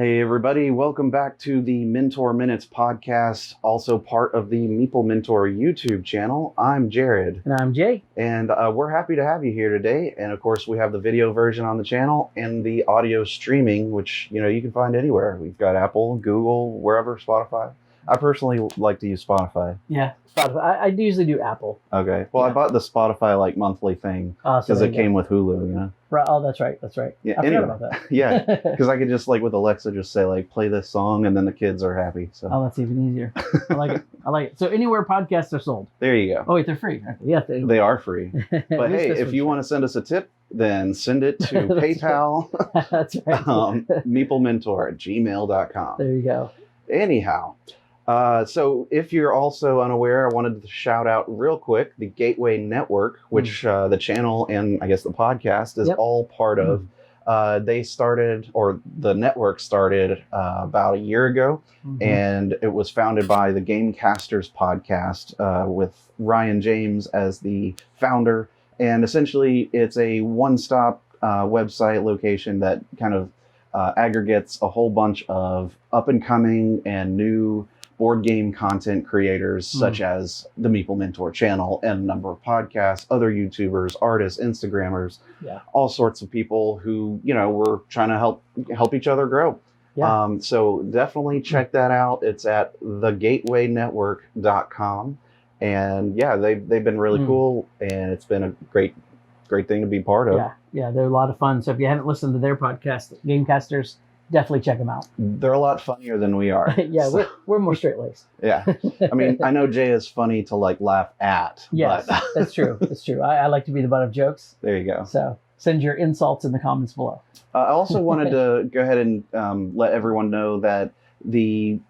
Hey everybody, welcome back to the Mentor Minutes podcast, also part of the Meeple Mentor YouTube channel. I'm Jared. And I'm Jay. And we're happy to have you here today. And of course, we have the video version on the channel and the audio streaming, which you can find anywhere. We've got Apple, Google, wherever, Spotify. I personally like to use Spotify. Yeah, Spotify. I usually do Apple. Okay. Well, I bought the Spotify monthly thing because it came with Hulu, Right. Oh, that's right. That's right. Yeah. I forgot about that. Yeah. Because I could just with Alexa just say play this song, and then the kids are happy. So. Oh, that's even easier. I like it. I like it. So anywhere podcasts are sold. There you go. Oh wait, they're free. Yeah, they are free. But hey, if you want to send us a tip, then send it to PayPal. That's right. meeplementor@gmail.com. There you go. Anyhow. So if you're also unaware, I wanted to shout out real quick the Gateway Network, which the channel and I guess the podcast is all part of. They started, or the network started about a year ago, and it was founded by the Gamecasters podcast with Ryan James as the founder. And essentially, it's a one-stop website location that kind of aggregates a whole bunch of up-and-coming and new board game content creators such as the Meeple Mentor channel and a number of podcasts, other YouTubers, artists, Instagrammers, all sorts of people who, were trying to help each other grow. Yeah. So definitely check that out. It's at thegatewaynetwork.com. And yeah, they've been really cool, and it's been a great thing to be part of. Yeah, they're a lot of fun. So if you haven't listened to their podcast, Gamecasters, definitely check them out. They're a lot funnier than we are. Yeah, so. we're more straight-laced. Yeah. I mean, I know Jay is funny to laugh at. Yes, but... that's true. That's true. I like to be the butt of jokes. There you go. So send your insults in the comments below. I also wanted to go ahead and let everyone know that the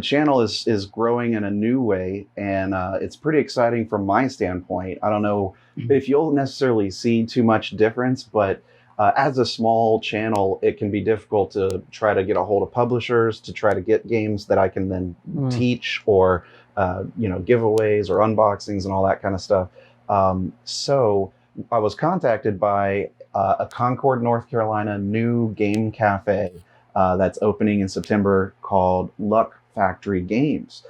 channel is growing in a new way, and it's pretty exciting from my standpoint. I don't know if you'll necessarily see too much difference, but as a small channel, it can be difficult to try to get a hold of publishers to try to get games that I can then teach or, giveaways or unboxings and all that kind of stuff. So I was contacted by a Concord, North Carolina new game cafe that's opening in September called Luck Factory Games.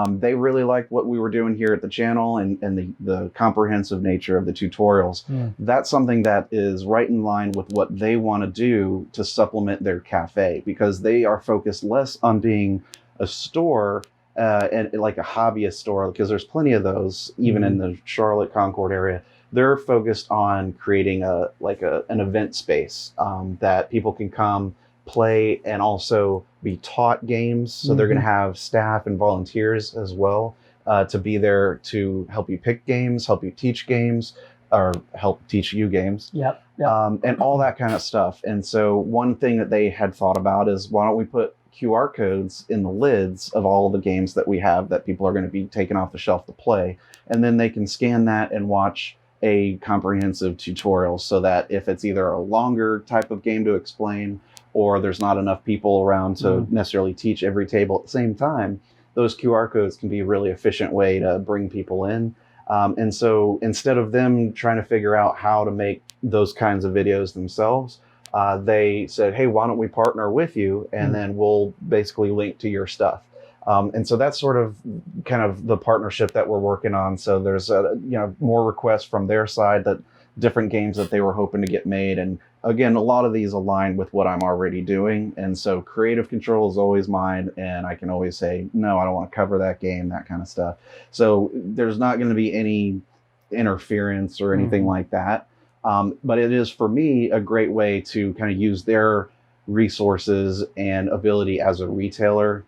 They really liked what we were doing here at the channel and the comprehensive nature of the tutorials. That's something that is right in line with what they want to do to supplement their cafe, because they are focused less on being a store and like a hobbyist store, because there's plenty of those even in the Charlotte Concord area. They're focused on creating an event space that people can come play and also be taught games. So they're going to have staff and volunteers as well to be there to help you pick games, help you teach games, or help teach you games. And all that kind of stuff. And so one thing that they had thought about is, why don't we put QR codes in the lids of all of the games that we have that people are going to be taking off the shelf to play, and then they can scan that and watch a comprehensive tutorial, so that if it's either a longer type of game to explain, or there's not enough people around to necessarily teach every table at the same time, those QR codes can be a really efficient way to bring people in. And so instead of them trying to figure out how to make those kinds of videos themselves, they said, hey, why don't we partner with you, and then we'll basically link to your stuff. And so that's sort of kind of the partnership that we're working on. So there's more requests from their side, that different games that they were hoping to get made. And again, a lot of these align with what I'm already doing. And so creative control is always mine. And I can always say, no, I don't want to cover that game, that kind of stuff. So there's not going to be any interference or anything like that. But it is, for me, a great way to kind of use their resources and ability as a retailer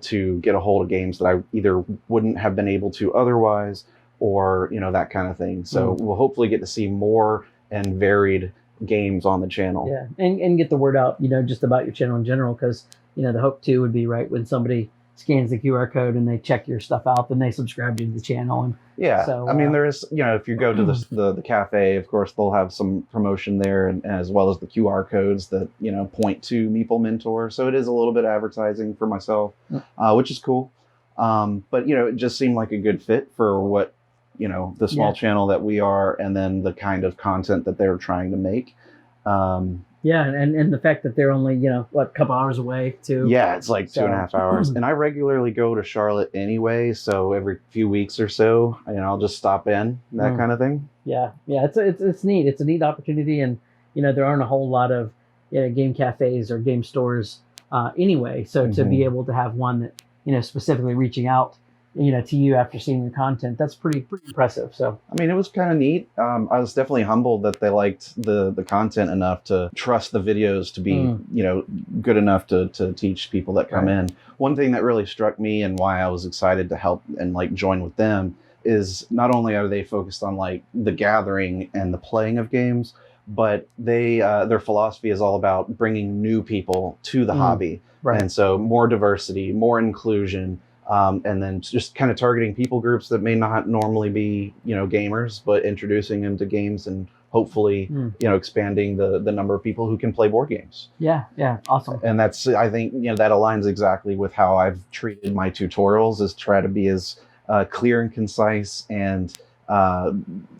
to get a hold of games that I either wouldn't have been able to otherwise, or that kind of thing. So we'll hopefully get to see more and varied games on the channel. Yeah, and get the word out, just about your channel in general, because the hope too would be, right, when somebody scans the QR code and they check your stuff out, then they subscribe to the channel. And so, I mean, there is, if you go to the cafe, of course, they'll have some promotion there, and as well as the QR codes that, point to Meeple Mentor. So it is a little bit advertising for myself, which is cool. But, it just seemed like a good fit for what, the small channel that we are, and then the kind of content that they're trying to make. Yeah, and the fact that they're only, what, a couple hours away too. Yeah, it's like So 2.5 hours. And I regularly go to Charlotte anyway, so every few weeks or so, I'll just stop in, that kind of thing. Yeah, it's neat. It's a neat opportunity, and there aren't a whole lot of game cafes or game stores anyway. So to be able to have one that specifically reaching out to you after seeing your content, that's pretty impressive. So I mean, it was kind of neat. I was definitely humbled that they liked the content enough to trust the videos to be good enough to teach people that come in. One thing that really struck me and why I was excited to help and like join with them is not only are they focused on like the gathering and the playing of games, but they their philosophy is all about bringing new people to the hobby. And so more diversity, more inclusion. And then just kind of targeting people groups that may not normally be, gamers, but introducing them to games and hopefully, expanding the number of people who can play board games. Yeah, awesome. And that's, I think, that aligns exactly with how I've treated my tutorials, is try to be as clear and concise and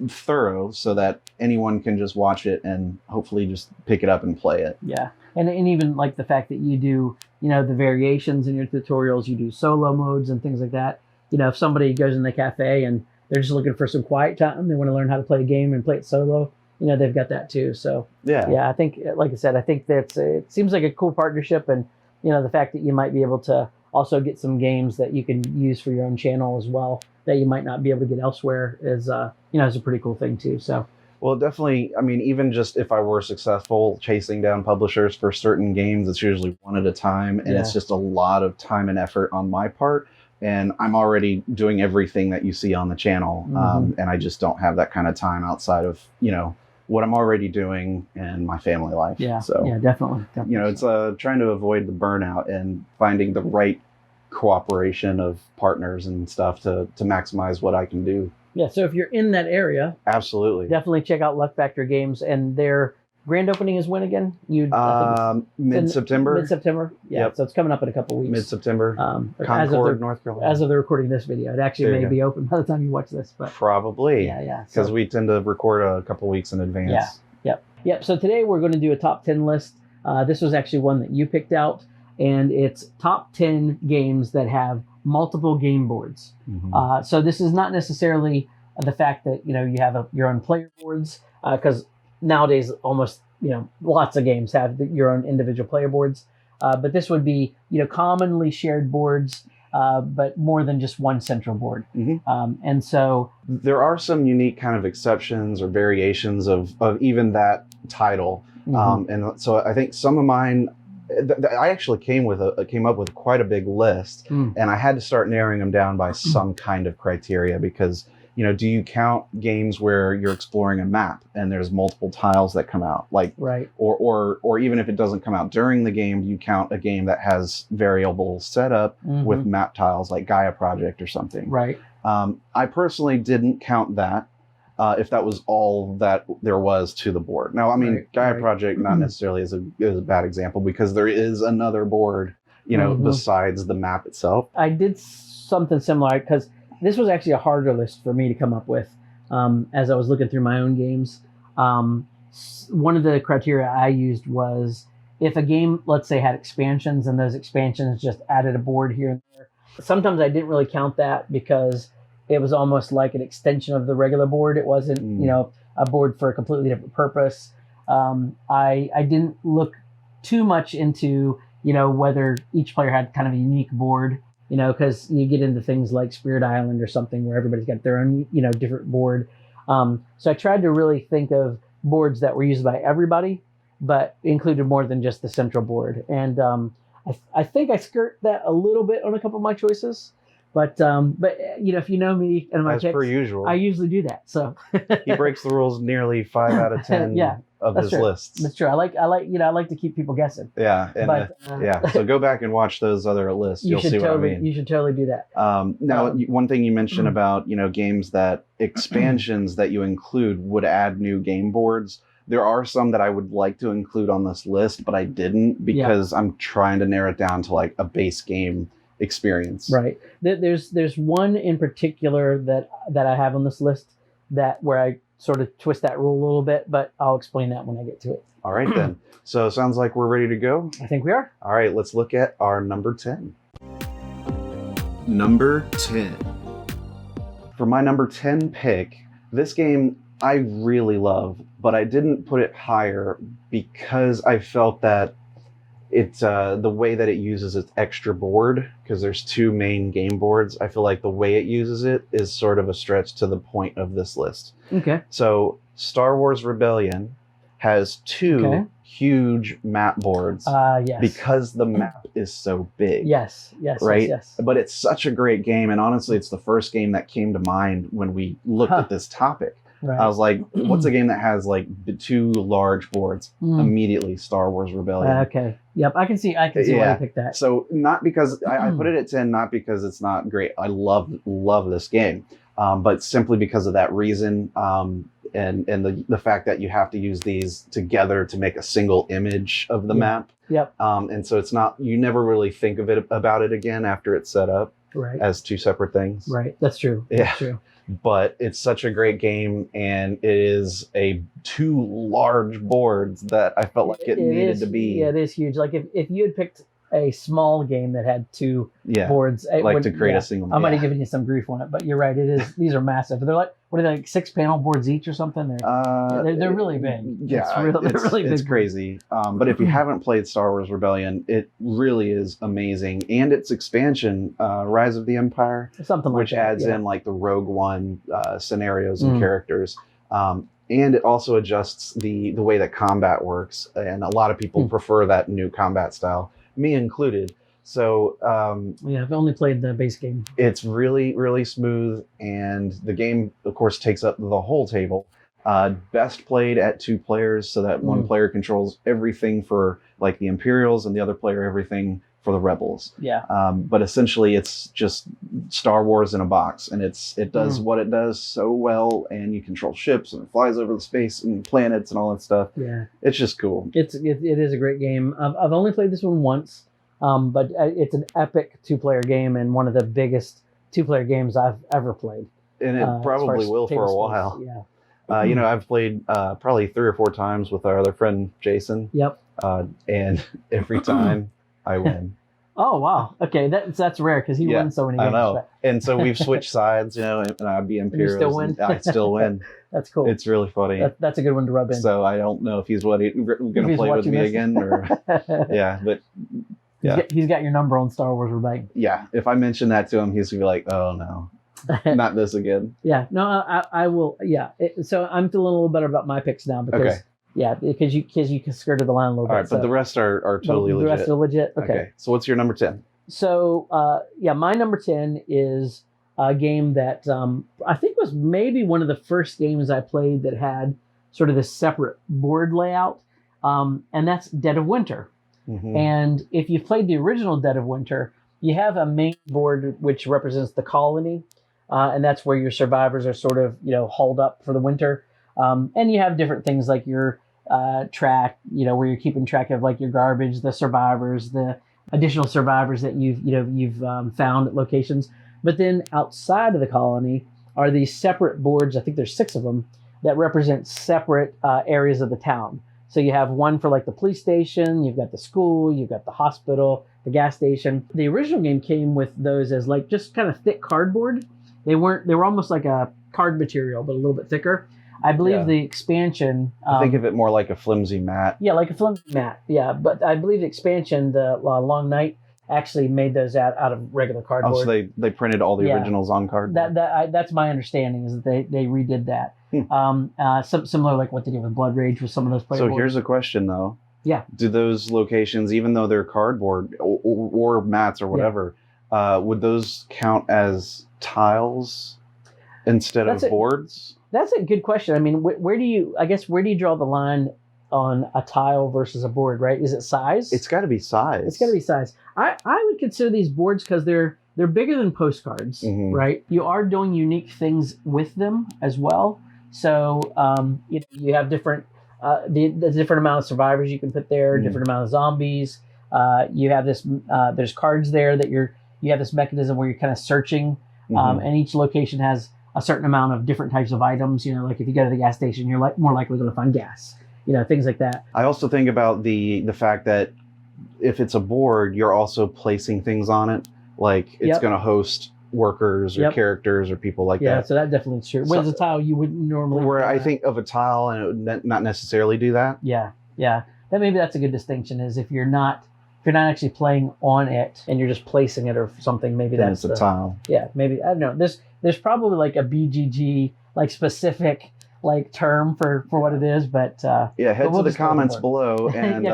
thorough so that anyone can just watch it and hopefully just pick it up and play it. Yeah. And even like the fact that you do, the variations in your tutorials, you do solo modes and things like that. If somebody goes in the cafe and they're just looking for some quiet time, they want to learn how to play a game and play it solo, they've got that too. So yeah, I think, like I said, I think that it seems like a cool partnership, and the fact that you might be able to also get some games that you can use for your own channel as well that you might not be able to get elsewhere is is a pretty cool thing too. So. Well, definitely. I mean, even just if I were successful chasing down publishers for certain games, it's usually one at a time. And it's just a lot of time and effort on my part. And I'm already doing everything that you see on the channel. And I just don't have that kind of time outside of, what I'm already doing and my family life. Yeah. So, yeah, definitely. It's trying to avoid the burnout and finding the right cooperation of partners and stuff to maximize what I can do. Yeah, so if you're in that area, absolutely, definitely check out Luck Factor Games, and their grand opening is when again? Mid-September. Mid-September, yeah. Yep. So it's coming up in a couple weeks. Mid-September. Concord, North Carolina. As of the recording this video, it actually may be open by the time you watch this, but probably. Yeah. Because we tend to record a couple weeks in advance. Yep. So today we're going to do a top 10 list. This was actually one that you picked out, and it's top 10 games that have multiple game boards. So this is not necessarily the fact that you have your own player boards, because nowadays almost lots of games have your own individual player boards, but this would be commonly shared boards, but more than just one central board. And so there are some unique kind of exceptions or variations of even that title. And so I think some of mine, I actually came up with quite a big list, and I had to start narrowing them down by some kind of criteria, because do you count games where you're exploring a map and there's multiple tiles that come out, like or even if it doesn't come out during the game, do you count a game that has variable setup with map tiles, like Gaia Project or something? I personally didn't count that. If that was all that there was to the board. Now, I mean, Gaia Project not necessarily is a bad example, because there is another board, besides the map itself. I did something similar, because this was actually a harder list for me to come up with as I was looking through my own games. One of the criteria I used was if a game, let's say, had expansions, and those expansions just added a board here and there. Sometimes I didn't really count that, because it was almost like an extension of the regular board. It wasn't, a board for a completely different purpose. I didn't look too much into, whether each player had kind of a unique board, because you get into things like Spirit Island or something where everybody's got their own, different board. So I tried to really think of boards that were used by everybody, but included more than just the central board. And I think I skirt that a little bit on a couple of my choices. But if you know me and my picks, per usual, I usually do that. So he breaks the rules nearly 5 out of 10 of his lists. That's true. I like to keep people guessing. Yeah, and so go back and watch those other lists. You'll see what I mean. You should totally do that. Now, one thing you mentioned about games that expansions that you include would add new game boards. There are some that I would like to include on this list, but I didn't, because I'm trying to narrow it down to like a base game experience. Right. There's one in particular that I have on this list where I sort of twist that rule a little bit, but I'll explain that when I get to it. All right, then. So sounds like we're ready to go. I think we are. All right, let's look at our number 10. Number 10. For my number 10 pick, this game I really love, but I didn't put it higher because I felt that it's the way that it uses its extra board, because there's 2 main game boards. I feel like the way it uses it is sort of a stretch to the point of this list. Okay. So Star Wars Rebellion has 2 huge map boards Yes. because the map is so big. Yes. Right? Yes. But it's such a great game, and honestly, it's the first game that came to mind when we looked at this topic. Right. I was like, what's a game that has like the 2 large boards? Immediately, Star Wars Rebellion. Okay. Yep. I can see why you picked that. So not because I put it at 10, not because it's not great. I love this game, but simply because of that reason, and the fact that you have to use these together to make a single image of the map. Yep. And so it's not, you never really think of it about it again after it's set up as 2 separate things. Right. That's true. Yeah. That's true. But it's such a great game, and it is 2 large boards that I felt like it needed to be. Yeah, it is huge. Like if you had picked a small game that had 2 boards, to create a single. I might have given you some grief on it, but you're right. It is. These are massive. They're like, what are they, like 6 panel boards each or something? They're really big. Yeah, they're really big. It's crazy. But if you haven't played Star Wars Rebellion, it really is amazing, and its expansion, Rise of the Empire, something like which that, adds in like the Rogue One scenarios and characters. And it also adjusts the way that combat works, and a lot of people prefer that new combat style, me included. So I've only played the base game. It's really, really smooth, and the game, of course, takes up the whole table. Best played at 2 players, so that one player controls everything for like the Imperials, and the other player everything for the Rebels. Yeah. But essentially, it's just Star Wars in a box, and it does what it does so well, and you control ships, and it flies over the space and planets and all that stuff. Yeah. It's just cool. It is a great game. I've only played this one once, but it's an epic 2-player game, and one of the biggest 2-player games I've ever played. And it probably will for a while. Yeah. I've played probably 3 or 4 times with our other friend Jason. Yep. And every time I win. Oh wow! Okay, that's rare because he wins so many games. I know, and so we've switched sides, and I'd be Imperials. You still win. I'd still win. That's cool. It's really funny. That's a good one to rub in. So I don't know if he's going to play with me again, or but he's got your number on Star Wars Rebellion. Yeah, if I mention that to him, he's gonna be like, "Oh no, not this again." Yeah, no, I will. Yeah, so I'm feeling a little better about my picks now because. Okay. Yeah, because you skirted the line a little bit. All right, but the rest are totally legit. The rest are legit? Okay. So what's your number 10? So, my number 10 is a game that I think was maybe one of the first games I played that had sort of this separate board layout, and that's Dead of Winter. Mm-hmm. And if you've played the original Dead of Winter, you have a main board which represents the colony, and that's where your survivors are sort of, hauled up for the winter. And you have different things like your track, where you're keeping track of like your garbage, the survivors, the additional survivors that you've found at locations. But then outside of the colony are these separate boards. I think there's 6 of them that represent separate areas of the town. So you have one for like the police station, you've got the school, you've got the hospital, the gas station. The original game came with those as like just kind of thick cardboard. They were almost like a card material, but a little bit thicker. I believe the expansion... think of it more like a flimsy mat. Yeah, like a flimsy mat, yeah. But I believe the expansion, the Long Night, actually made those out of regular cardboard. Oh, so they printed all the originals on cardboard? That's my understanding, is that they redid that. Similar like what they did with Blood Rage with some of those players. So here's a question, though. Yeah. Do those locations, even though they're cardboard or mats or whatever, would those count as tiles instead of boards? That's a good question. I mean, where do you draw the line on a tile versus a board, right? Is it size? It's got to be size. It's got to be size. I would consider these boards because they're bigger than postcards, right? You are doing unique things with them as well. So you have different the different amount of survivors you can put there, different amount of zombies. You have this there's cards there that you have this mechanism where you're kind of searching, and each location has a certain amount of different types of items. You know, like if you go to the gas station, you're more likely going to find gas. You know, things like that. I also think about the fact that if it's a board, you're also placing things on it. Like it's going to host workers or characters or people like that. Yeah, so that definitely is true. Whereas a tile, you wouldn't normally. Where I think of a tile and it would not necessarily do that. Yeah. Maybe that's a good distinction. Is if you're not actually playing on it and you're just placing it or something, maybe then that's it's a tile. Yeah, maybe, I don't know. There's probably like a BGG like specific like term for what it is, but head to the comments below and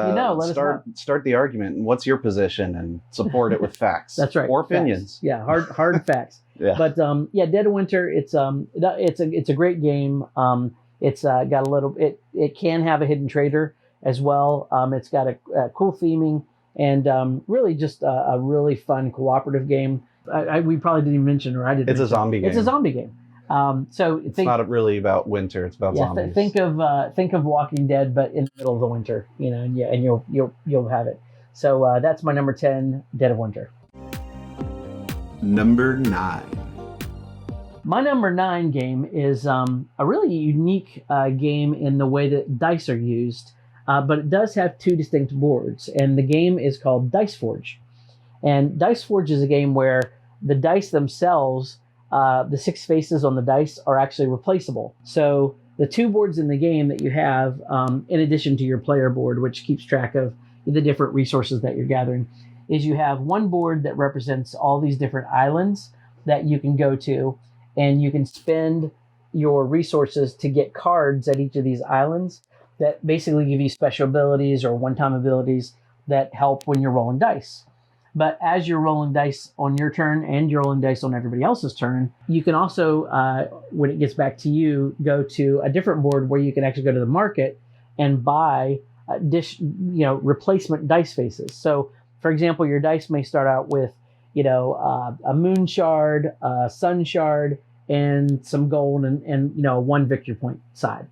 start the argument. And what's your position, and support it with facts. That's right, or opinions. Facts. Yeah, hard facts. Yeah. But Dead of Winter, it's a great game. It's got a little, it can have a hidden trader as well. It's got a cool theming and really just a really fun cooperative game. We probably didn't even mention, or I didn't. It's a zombie game. It's a zombie game. So it's not really about winter. It's about zombies. Think of Walking Dead, but in the middle of the winter. You know, and you'll have it. So that's my number 10, Dead of Winter. Number 9. My number 9 game is a really unique game in the way that dice are used, but it does have 2 distinct boards, and the game is called Dice Forge. And Dice Forge is a game where the dice themselves, the 6 faces on the dice, are actually replaceable. So the 2 boards in the game that you have, in addition to your player board, which keeps track of the different resources that you're gathering, is you have one board that represents all these different islands that you can go to, and you can spend your resources to get cards at each of these islands that basically give you special abilities or one-time abilities that help when you're rolling dice. But as you're rolling dice on your turn and you're rolling dice on everybody else's turn, you can also, when it gets back to you, go to a different board where you can actually go to the market and buy replacement dice faces. So, for example, your dice may start out with, a moon shard, a sun shard, and some gold and 1 victory point side.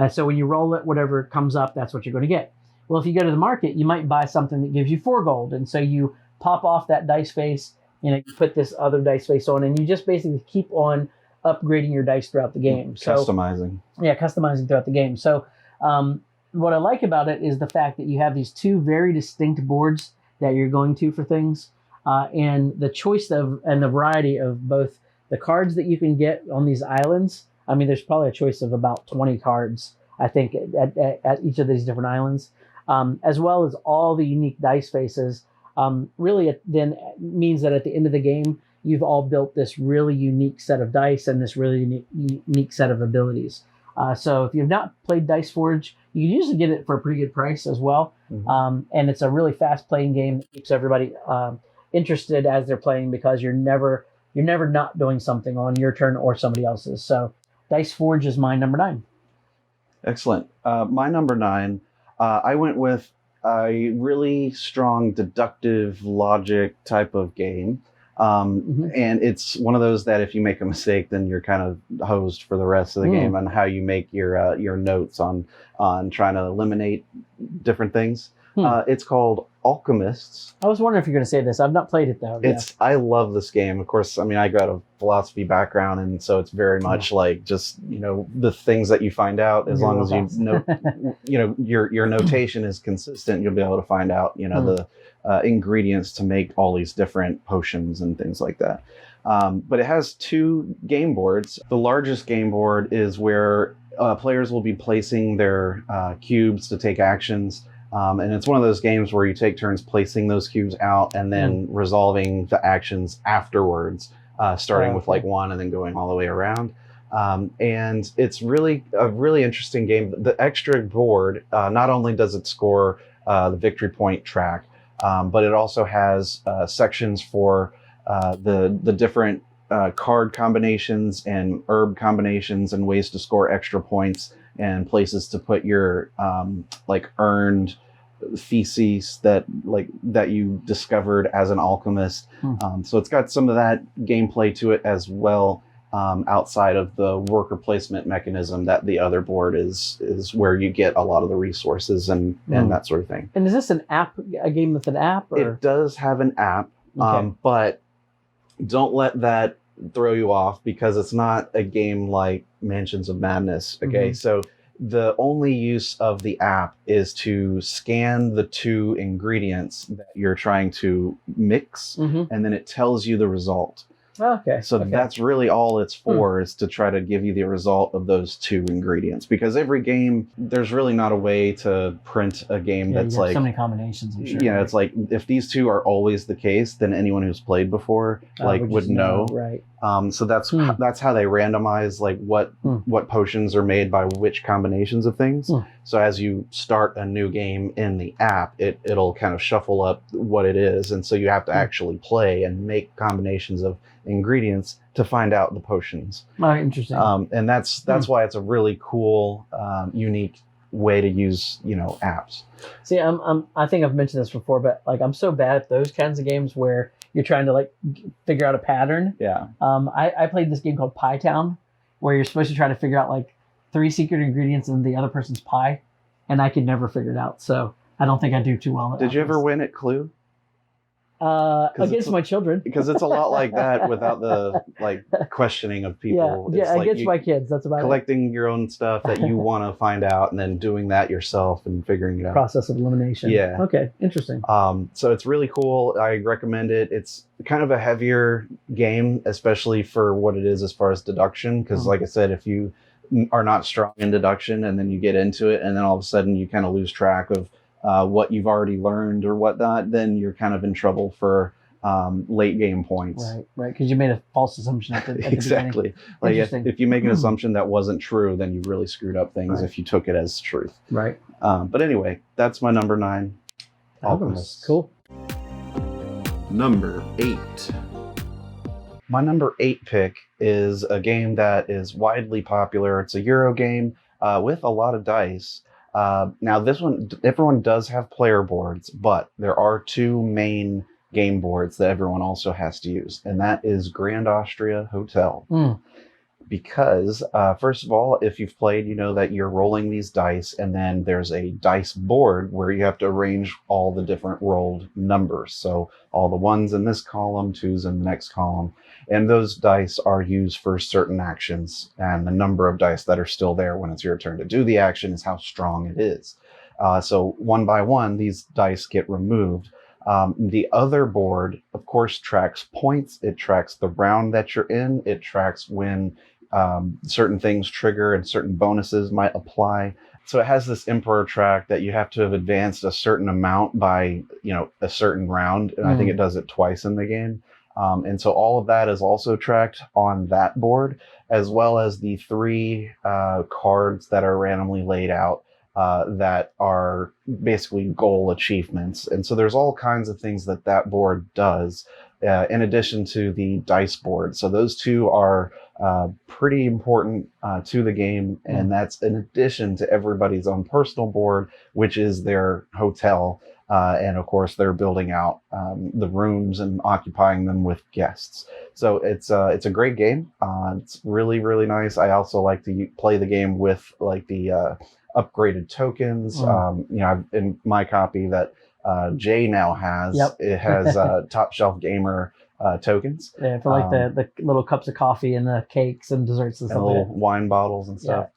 So when you roll it, whatever comes up, that's what you're going to get. Well, if you go to the market, you might buy something that gives you 4 gold, and so you pop off that dice face, you put this other dice face on, and you just basically keep on upgrading your dice throughout the game. Customizing. Yeah, customizing throughout the game. So what I like about it is the fact that you have these 2 very distinct boards that you're going to for things, and the choice and the variety of both the cards that you can get on these islands. I mean, there's probably a choice of about 20 cards, I think, at each of these different islands, as well as all the unique dice faces. Really, it then means that at the end of the game, you've all built this really unique set of dice and this really unique set of abilities. So if you've not played Dice Forge, you can usually get it for a pretty good price as well. Mm-hmm. And it's a really fast-playing game that keeps everybody interested as they're playing, because you're never not doing something on your turn or somebody else's. So Dice Forge is my number 9. Excellent. My number 9, I went with a really strong deductive logic type of game. And it's one of those that if you make a mistake, then you're kind of hosed for the rest of the game on how you make your notes on trying to eliminate different things. It's called Alchemists. I was wondering if you're going to say this. I've not played it though. I love this game. Of course, I mean, I got a philosophy background, and so it's very much like just the things that you find out. As long as you know, your notation is consistent, you'll be able to find out the ingredients to make all these different potions and things like that. But it has 2 game boards. The largest game board is where players will be placing their cubes to take actions. And it's one of those games where you take turns placing those cubes out and then resolving the actions afterwards, starting with like 1 and then going all the way around. And it's really a really interesting game. The extra board, not only does it score the victory point track, but it also has sections for the different card combinations and herb combinations and ways to score extra points, and places to put your earned feces that you discovered as an alchemist. So it's got some of that gameplay to it as well, outside of the worker placement mechanism that the other board is where you get a lot of the resources and that sort of thing. And is this a game with an app? Or? It does have an app, but don't let that throw you off because it's not a game like Mansions of Madness. Okay, so the only use of the app is to scan the two ingredients that you're trying to mix, and then it tells you the result. Okay. So that's really all it's for, is to try to give you the result of those two ingredients. Because every game, there's really not a way to print a game that's like so many combinations. I'm sure. Yeah, it's like if these two are always the case, then anyone who's played before would know. Right. So that's how they randomize like what potions are made by which combinations of things. So as you start a new game in the app, it'll kind of shuffle up what it is, and so you have to actually play and make combinations of ingredients to find out the potions. Oh, interesting. And that's why it's a really cool, unique way to use apps. See, I think I've mentioned this before, but like I'm so bad at those kinds of games where you're trying to like figure out a pattern. Yeah. I played this game called Pie Town, where you're supposed to try to figure out like 3 secret ingredients in the other person's pie, and I could never figure it out. So I don't think I do too well. Did you ever win at Clue? Against my children. Because it's a lot like that without the like questioning of people. Yeah, it's against my kids. That's about collecting your own stuff that you want to find out, and then doing that yourself and figuring it out. Process of elimination. Yeah. Okay. Interesting. So it's really cool. I recommend it. It's kind of a heavier game, especially for what it is as far as deduction. Because like I said, if you are not strong in deduction and then you get into it, and then all of a sudden you kind of lose track of what you've already learned or whatnot, then you're kind of in trouble for late game points. Right, because you made a false assumption at the exactly. Like if you make an assumption that wasn't true, then you really screwed up things if you took it as truth. Right. But anyway, that's my number 9. Alchemist. Cool. Number 8. My number 8 pick is a game that is widely popular. It's a Euro game with a lot of dice. Now this one, everyone does have player boards, but there are 2 main game boards that everyone also has to use, and that is Grand Austria Hotel. Because first of all, if you've played, you know that you're rolling these dice, and then there's a dice board where you have to arrange all the different rolled numbers. So all the 1s in this column, 2s in the next column, and those dice are used for certain actions, and the number of dice that are still there when it's your turn to do the action is how strong it is. So one by one, these dice get removed. The other board, of course, tracks points. It tracks the round that you're in. It tracks when certain things trigger and certain bonuses might apply. So it has this emperor track that you have to have advanced a certain amount by, a certain round. And I think it does it twice in the game. And so all of that is also tracked on that board, as well as the 3 cards that are randomly laid out that are basically goal achievements. And so there's all kinds of things that board does in addition to the dice board. So those 2 are pretty important to the game, and that's in addition to everybody's own personal board, which is their hotel. And of course, they're building out the rooms and occupying them with guests. So it's a great game. It's really, really nice. I also like to play the game with like the upgraded tokens. In my copy that Jay now has, it has Top Shelf Gamer tokens. Yeah, for like the little cups of coffee and the cakes and desserts and stuff. Little wine bottles and stuff.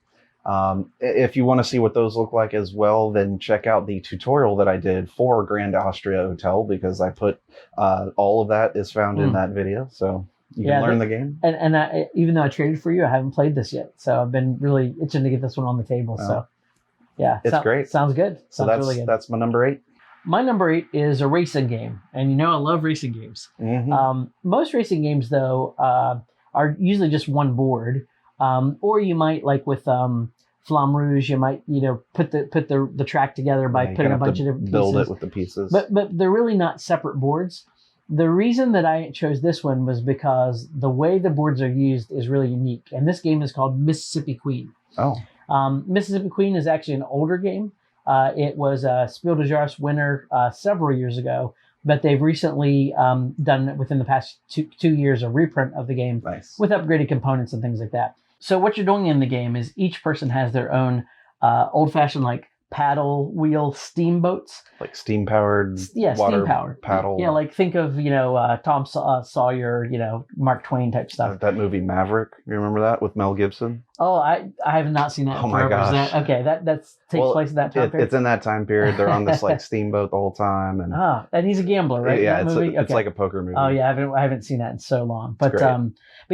If you want to see what those look like as well, then check out the tutorial that I did for Grand Austria Hotel, because I put all of that is found in that video. So you can learn the game. And I, even though I traded for you, I haven't played this yet. So I've been really itching to get this one on the table. So yeah, it's great. Sounds good. So really good. That's my number 8. My number 8 is a racing game. And I love racing games. Most racing games, though, are usually just one board. Or you might, like with Flamme Rouge, you might put the track together by putting a bunch of different pieces. Build it with the pieces. But they're really not separate boards. The reason that I chose this one was because the way the boards are used is really unique. And this game is called Mississippi Queen. Oh. Mississippi Queen is actually an older game. It was a Spiel des Jahres winner several years ago, but they've recently done, within the past two years, a reprint of the game with upgraded components and things like that. So what you're doing in the game is each person has their own old-fashioned like paddle wheel steamboats. Like steam powered, Yeah, water steam powered paddle. Yeah, like think of Tom Sawyer, Mark Twain type stuff. That movie Maverick. You remember that with Mel Gibson? Oh, I have not seen that. Oh my forever. gosh! That takes place in that time period. It's in that time period. They're on this like steamboat the whole time, and he's a gambler, right? Yeah, that movie? It's like a poker movie. Oh yeah, I haven't seen that in so long. But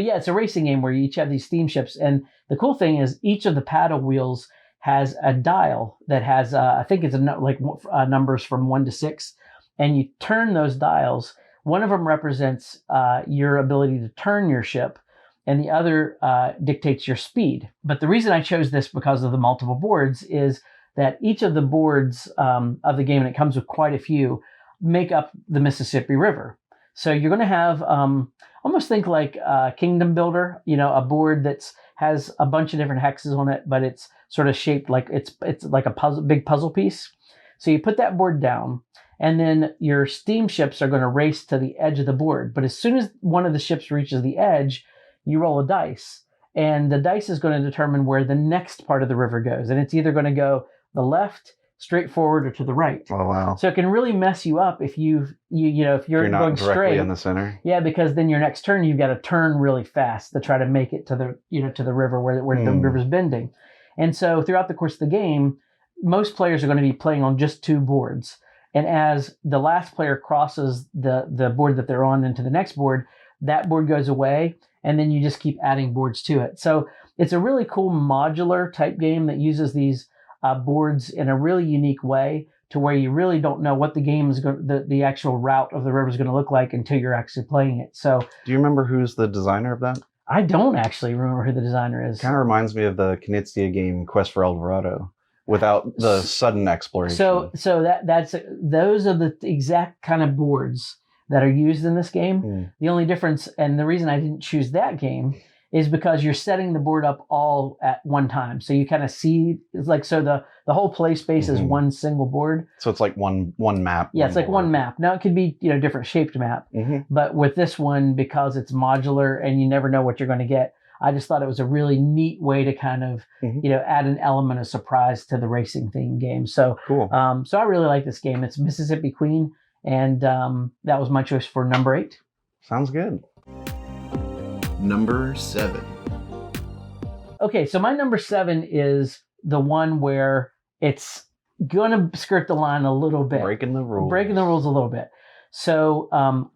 yeah, it's a racing game where you each have these steamships, and the cool thing is each of the paddle wheels has a dial that has I think it's numbers from 1 to 6, and you turn those dials. One of them represents your ability to turn your ship, and the other dictates your speed. But the reason I chose this because of the multiple boards is that each of the boards of the game, and it comes with quite a few, make up the Mississippi River. So you're going to have almost think like Kingdom Builder, a board that has a bunch of different hexes on it, but it's sort of shaped like it's like a big puzzle piece. So you put that board down, and then your steamships are going to race to the edge of the board. But as soon as one of the ships reaches the edge, you roll a dice, and the dice is going to determine where the next part of the river goes. And it's either going to go the left, straight forward, or to the right. Oh wow! So it can really mess you up if if you're not going directly straight in the center. Yeah, because then your next turn you've got to turn really fast to try to make it to the river where the river's bending. And so throughout the course of the game, most players are going to be playing on just 2 boards. And as the last player crosses the board that they're on into the next board, that board goes away, and then you just keep adding boards to it. So it's a really cool modular type game that uses these boards in a really unique way, to where you really don't know what the game is the actual route of the river is going to look like until you're actually playing it. So, do you remember who's the designer of that? I don't actually remember who the designer is. Kind of reminds me of the Knizia game Quest for El Dorado, without the sudden exploration. So those are the exact kind of boards that are used in this game. The only difference, and the reason I didn't choose that game, is because you're setting the board up all at one time. So you kind of see, it's like, so the whole play space is one single board. So it's like one map. Yeah, it's like one map. Now it could be, different shaped map, but with this one, because it's modular and you never know what you're going to get, I just thought it was a really neat way to kind of, add an element of surprise to the racing theme game. So cool. So I really like this game. It's Mississippi Queen, and that was my choice for number 8. Sounds good. Number 7. Okay, so my number 7 is the one where it's going to skirt the line a little bit. Breaking the rules a little bit. So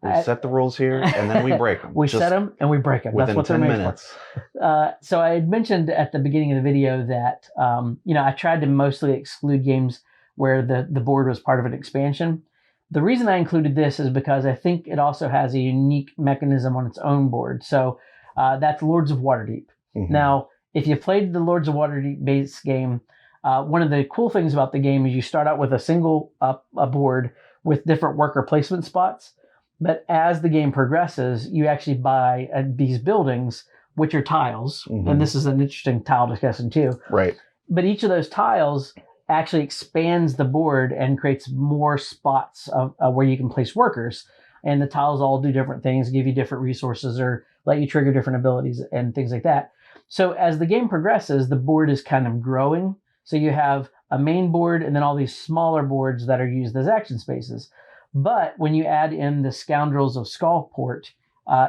we set the rules here, and then we break them. We set them and we break them. That's what they're made 10 minutes. For. So I had mentioned at the beginning of the video that I tried to mostly exclude games where the board was part of an expansion. The reason I included this is because I think it also has a unique mechanism on its own board. So that's Lords of Waterdeep. Now, if you played the Lords of Waterdeep base game, one of the cool things about the game is you start out with a single a board with different worker placement spots. But as the game progresses, you actually buy these buildings, which are tiles. And this is an interesting tile discussion too. Right. But each of those tiles actually expands the board and creates more spots of where you can place workers. And the tiles all do different things, give you different resources, or let you trigger different abilities and things like that. So as the game progresses, the board is kind of growing. So you have a main board and then all these smaller boards that are used as action spaces. But when you add in the Scoundrels of Skullport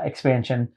expansion,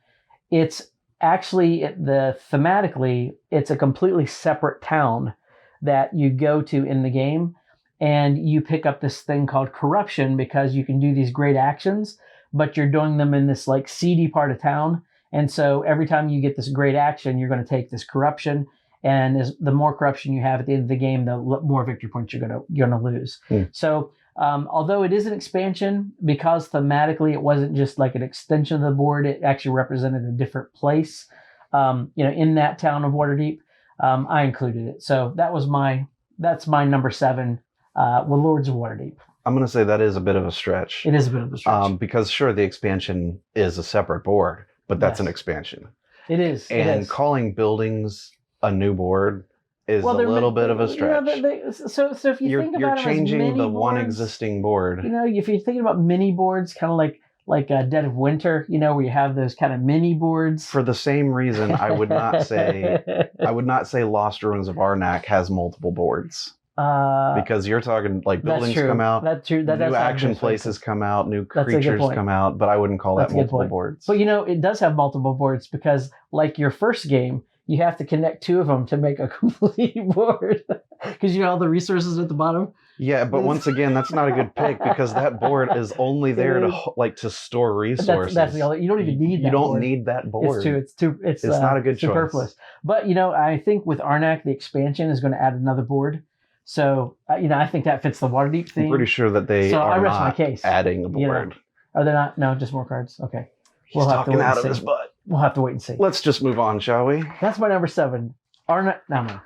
it's actually, thematically, it's a completely separate town that you go to in the game, and you pick up this thing called corruption because you can do these great actions, but you're doing them in this like seedy part of town. And so every time you get this great action, you're going to take this corruption, and the more corruption you have at the end of the game, the more victory points you're going to lose. So although it is an expansion, because thematically it wasn't just like an extension of the board, it actually represented a different place, in that town of Waterdeep. I included it. So that's my number 7, with Lords of Waterdeep. I'm going to say that is a bit of a stretch. It is a bit of a stretch. Because sure, the expansion is a separate board, but that's an expansion. It is. And calling buildings a new board is a little bit of a stretch. So if you think about you're it changing as mini the one boards, existing board. If you're thinking about mini boards, kind of like Dead of Winter, where you have those kind of mini boards. For the same reason, I would not say Lost Ruins of Arnak has multiple boards. Because you're talking like That's buildings true. come out, That's true. That new does have action this places focus. come out, new That's a good creatures point. come out, but I wouldn't call That's that a good multiple point. boards. But it does have multiple boards because, like your first game, you have to connect 2 of them to make a complete board because all the resources at the bottom. Yeah, but once again, that's not a good pick because that board is only there to store resources. That's the only. You don't even need that. You don't board. need that board. It's not a good superfluous. choice. But I think with Arnak, the expansion is going to add another board. So I think that fits the Waterdeep theme. I'm pretty sure that they are I rest not my case. adding a board. Are they not? No, just more cards. Okay. He's talking out of his butt. We'll have to wait and see. Let's just move on, shall we? That's my number 7. Arnak. No.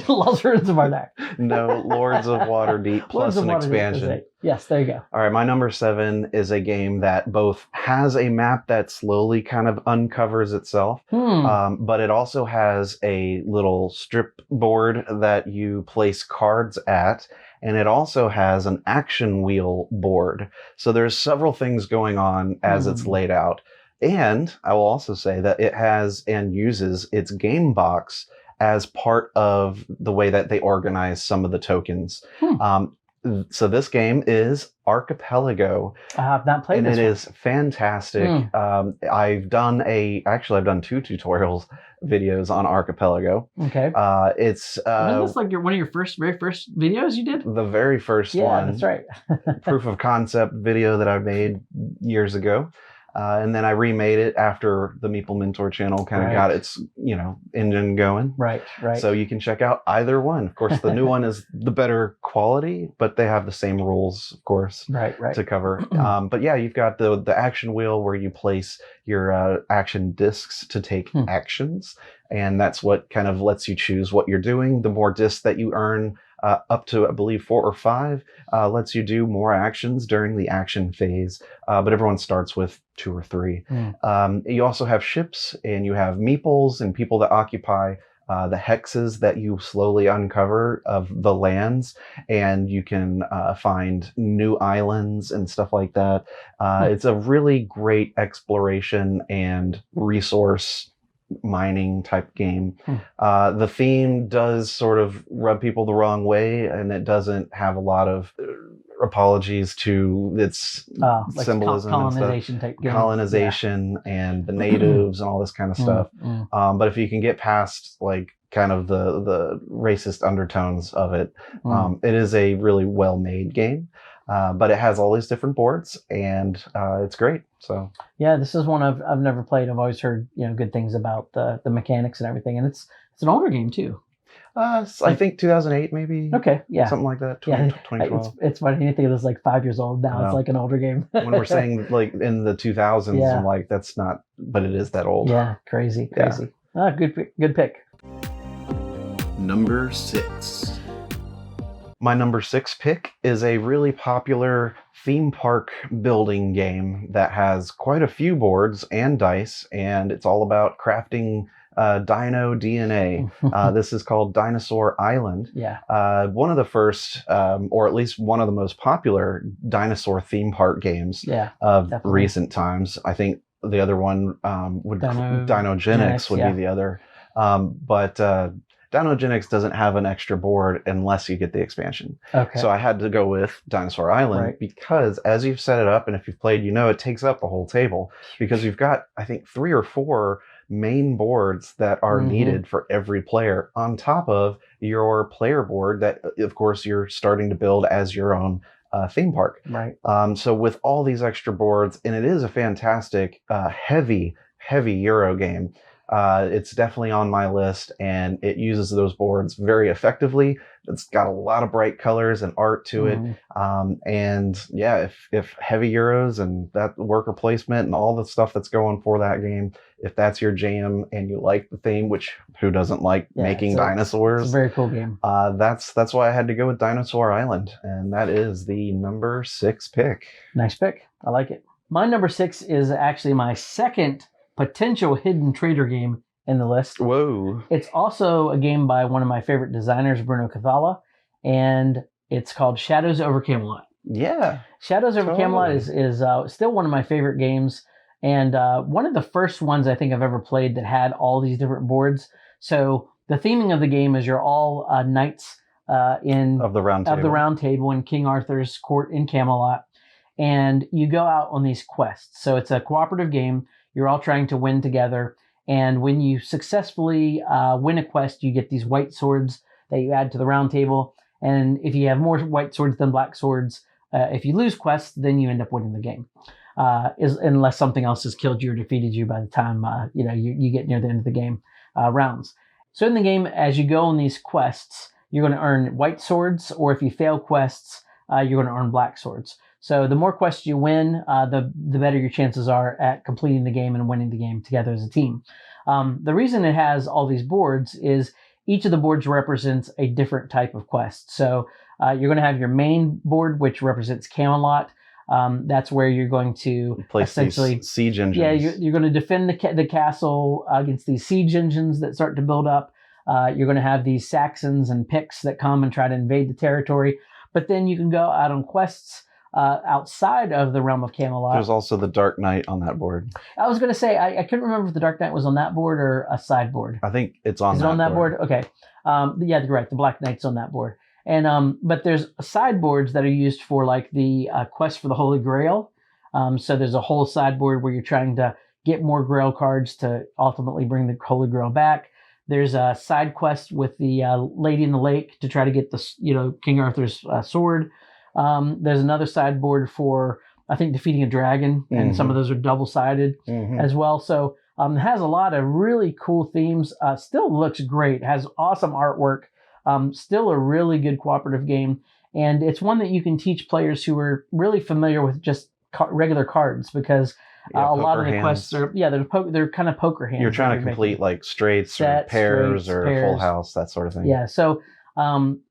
Lords of Arnak. No, Lords of Waterdeep plus an expansion. Yes, there you go. All right, my number 7 is a game that both has a map that slowly kind of uncovers itself, but it also has a little strip board that you place cards at, and it also has an action wheel board. So there's several things going on as it's laid out. And I will also say that it has and uses its game box as part of the way that they organize some of the tokens. So this game is Archipelago. I have not played this. And it is fantastic. I've done 2 tutorials videos on Archipelago. Okay. It's wasn't this like one of your very first videos you did? The very first one. Yeah, that's right. Proof of concept video that I made years ago. And then I remade it after the Meeple Mentor channel kind of got its, engine going. Right. So you can check out either one. Of course, the new one is the better quality, but they have the same rules, of course, to cover. But yeah, you've got the action wheel where you place your action discs to take actions. And that's what kind of lets you choose what you're doing. The more discs that you earn, up to, I believe, 4 or 5, lets you do more actions during the action phase. But everyone starts with 2 or 3. You also have ships, and you have meeples and people that occupy the hexes that you slowly uncover of the lands, and you can find new islands and stuff like that. It's a really great exploration and resource mining type game. The theme does sort of rub people the wrong way, and it doesn't have a lot of apologies to its like symbolism colonization and stuff. type game. Colonization and the natives and all this kind of stuff. But if you can get past like kind of the racist undertones of it, it is a really well made game. But it has all these different boards, and it's great. So yeah, this is one I've never played. I've always heard good things about the mechanics and everything, and it's an older game too. I think 2008 maybe. Okay, yeah, something like that. 2012. It's funny. Anything that's like 5 years old now, it's like an older game. When we're saying like in the 2000s, I'm like, that's not, but it is that old. Yeah, crazy. Good pick. Number 6. My number 6 pick is a really popular theme park building game that has quite a few boards and dice, and it's all about crafting dino DNA. This is called Dinosaur Island. Yeah. One of the first, or at least one of the most popular dinosaur theme park games of recent times. I think the other one Dinogenics would be the other. But Dinogenics doesn't have an extra board unless you get the expansion. Okay. So I had to go with Dinosaur Island because as you've set it up, and if you've played, it takes up the whole table because you've got, I think, 3 or 4 main boards that are needed for every player on top of your player board that, of course, you're starting to build as your own theme park. Right. So with all these extra boards, and it is a fantastic, heavy Euro game. It's definitely on my list, and it uses those boards very effectively. It's got a lot of bright colors and art to it. And yeah, if heavy Euros and that worker placement and all the stuff that's going for that game, if that's your jam and you like the theme, which who doesn't like making dinosaurs? It's a very cool game. That's why I had to go with Dinosaur Island, and that is the number 6 pick. Nice pick. I like it. My number 6 is actually my second potential hidden trader game in the list. Whoa. It's also a game by one of my favorite designers, Bruno Cathala, and it's called Shadows over Camelot. Yeah. Shadows over Camelot is still one of my favorite games, and one of the first ones I think I've ever played that had all these different boards. So the theming of the game is you're all knights of the round table. of the Round Table in King Arthur's court in Camelot, and you go out on these quests. So it's a cooperative game. You're all trying to win together, and when you successfully win a quest, you get these white swords that you add to the Round Table. And if you have more white swords than black swords, if you lose quests, then you end up winning the game. Unless something else has killed you or defeated you by the time you get near the end of the game rounds. So in the game, as you go on these quests, you're going to earn white swords, or if you fail quests, you're going to earn black swords. So the more quests you win, the better your chances are at completing the game and winning the game together as a team. The reason it has all these boards is each of the boards represents a different type of quest. So you're going to have your main board, which represents Camelot. That's where you're going to place essentially these siege engines. Yeah, you're going to defend the castle against these siege engines that start to build up. You're going to have these Saxons and Picts that come and try to invade the territory. But then you can go out on quests outside of the realm of Camelot. There's also the Dark Knight on that board. I was going to say, I couldn't remember if the Dark Knight was on that board or a sideboard. I think it's on Is that it on that board. Okay. Yeah, you're right. The Black Knight's on that board. And but there's sideboards that are used for like the quest for the Holy Grail. So there's a whole sideboard where you're trying to get more Grail cards to ultimately bring the Holy Grail back. There's a side quest with the Lady in the Lake to try to get the King Arthur's sword. There's another sideboard for, I think, defeating a dragon, and some of those are double-sided as well. So it has a lot of really cool themes. Still looks great. Has awesome artwork. Still a really good cooperative game, and it's one that you can teach players who are really familiar with just regular cards, because a lot of the quests are they're kind of poker hands. You're trying to complete like straights or pairs or full house, that sort of thing. Yeah, so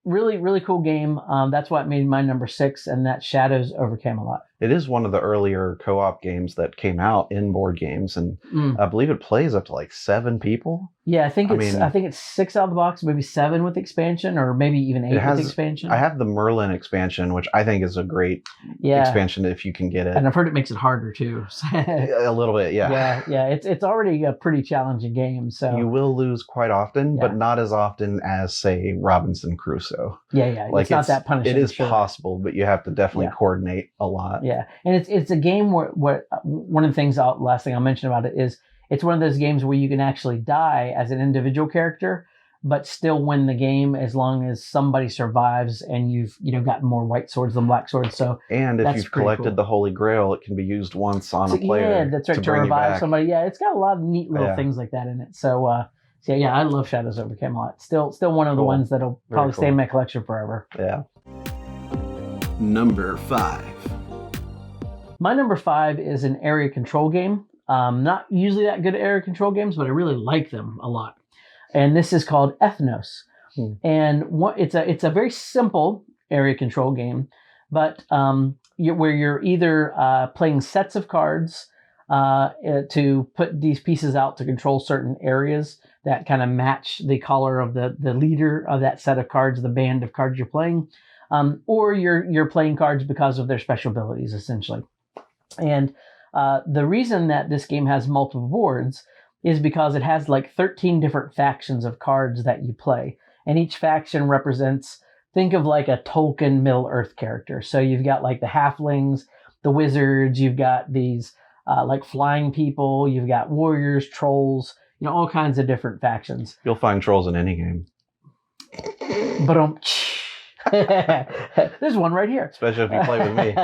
really, really cool game. That's why it made my number 6, and that's Shadows over Camelot. It is one of the earlier co-op games that came out in board games, and I believe it plays up to like 7 people. Yeah, I think it's 6 out of the box, maybe 7 with expansion, or maybe even 8 with expansion. I have the Merlin expansion, which I think is a great expansion if you can get it. And I've heard it makes it harder too. A little bit, yeah. Yeah. It's already a pretty challenging game. So you will lose quite often, but not as often as, say, Robinson Crusoe. Yeah. Like it's not that punishing. It is possible, but you have to definitely coordinate a lot. Yeah, and it's a game where one of the things last thing I'll mention about it is it's one of those games where you can actually die as an individual character, but still win the game as long as somebody survives and you've gotten more white swords than black swords. So and if you've collected the Holy Grail, it can be used once on a player. Yeah, that's right, to revive somebody. Yeah, it's got a lot of neat little things like that in it. So I love Shadows over Camelot. Still one of the ones that'll probably stay in my collection forever. Yeah. Number 5. My number 5 is an area control game. Not usually that good at area control games, but I really like them a lot. And this is called Ethnos. And it's a very simple area control game, but where you're either playing sets of cards to put these pieces out to control certain areas that kind of match the color of the leader of that set of cards, the band of cards you're playing, or you're playing cards because of their special abilities, essentially. And the reason that this game has multiple boards is because it has like 13 different factions of cards that you play. And each faction represents, think of like a Tolkien Middle-earth character. So you've got like the halflings, the wizards, you've got these like flying people, you've got warriors, trolls, all kinds of different factions. You'll find trolls in any game. But there's one right here. Especially if you play with me.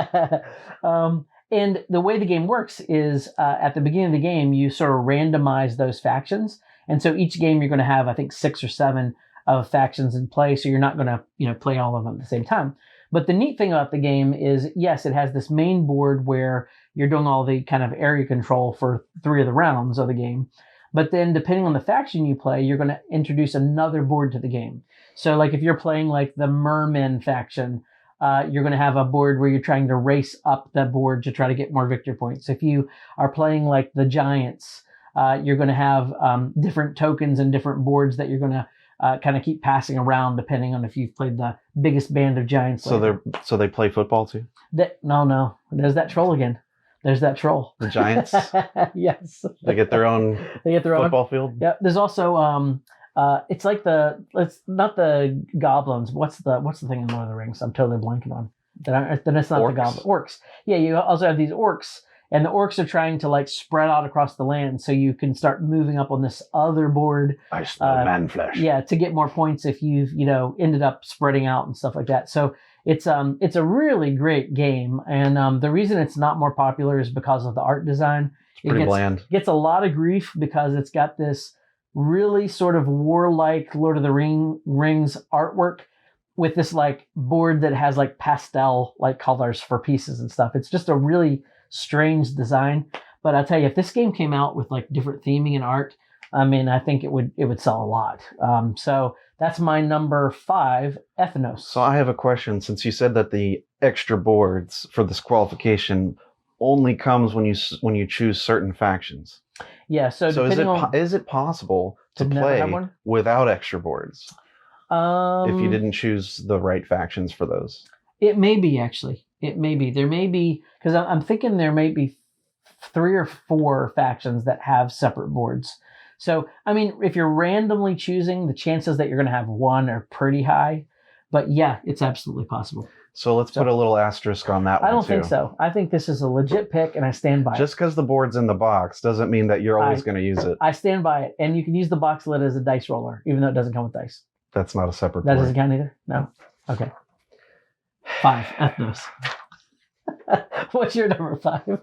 And the way the game works is at the beginning of the game, you sort of randomize those factions. And so each game you're going to have, I think, 6 or 7 of factions in play. So you're not going to, play all of them at the same time. But the neat thing about the game is, yes, it has this main board where you're doing all the kind of area control for 3 of the rounds of the game. But then depending on the faction you play, you're going to introduce another board to the game. So like if you're playing like the Mermen faction, you're going to have a board where you're trying to race up the board to try to get more victory points. If you are playing like the Giants, you're going to have different tokens and different boards that you're going to kind of keep passing around depending on if you've played the biggest band of Giants. So they play football too? No. There's that troll again. There's that troll. The Giants? Yes. They get their own football field? Yeah. There's also It's like it's not the goblins. What's the thing in Lord of the Rings? I'm totally blanking on. Then it's not Orcs? the goblins. Orcs. Yeah, you also have these orcs, and the orcs are trying to like spread out across the land, so you can start moving up on this other board. I smell man flesh. Yeah, to get more points if you've ended up spreading out and stuff like that. So it's a really great game, and the reason it's not more popular is because of the art design. It's pretty bland. Gets a lot of grief because it's got this really sort of warlike Lord of the Rings artwork with this like board that has like pastel like colors for pieces and stuff. It's just a really strange design. But I'll tell you, if this game came out with like different theming and art, I mean, I think it would sell a lot. So that's my number 5, Ethnos. So I have a question. Since you said that the extra boards for this qualification only comes when you choose certain factions. Yeah. So is it possible to play without extra boards if you didn't choose the right factions for those? It may be, actually. It may be. There may be, because I'm thinking there may be 3 or 4 factions that have separate boards. So, I mean, if you're randomly choosing, the chances that you're going to have one are pretty high. But yeah, it's absolutely possible. So let's put a little asterisk on that one. I don't think so. I think this is a legit pick, and I stand by it. Just because the board's in the box doesn't mean that you're always going to use it. I stand by it. And you can use the box lid as a dice roller, even though it doesn't come with dice. That's not a separate board. That doesn't count either? No? Okay. 5, Ethnos. What's your number 5?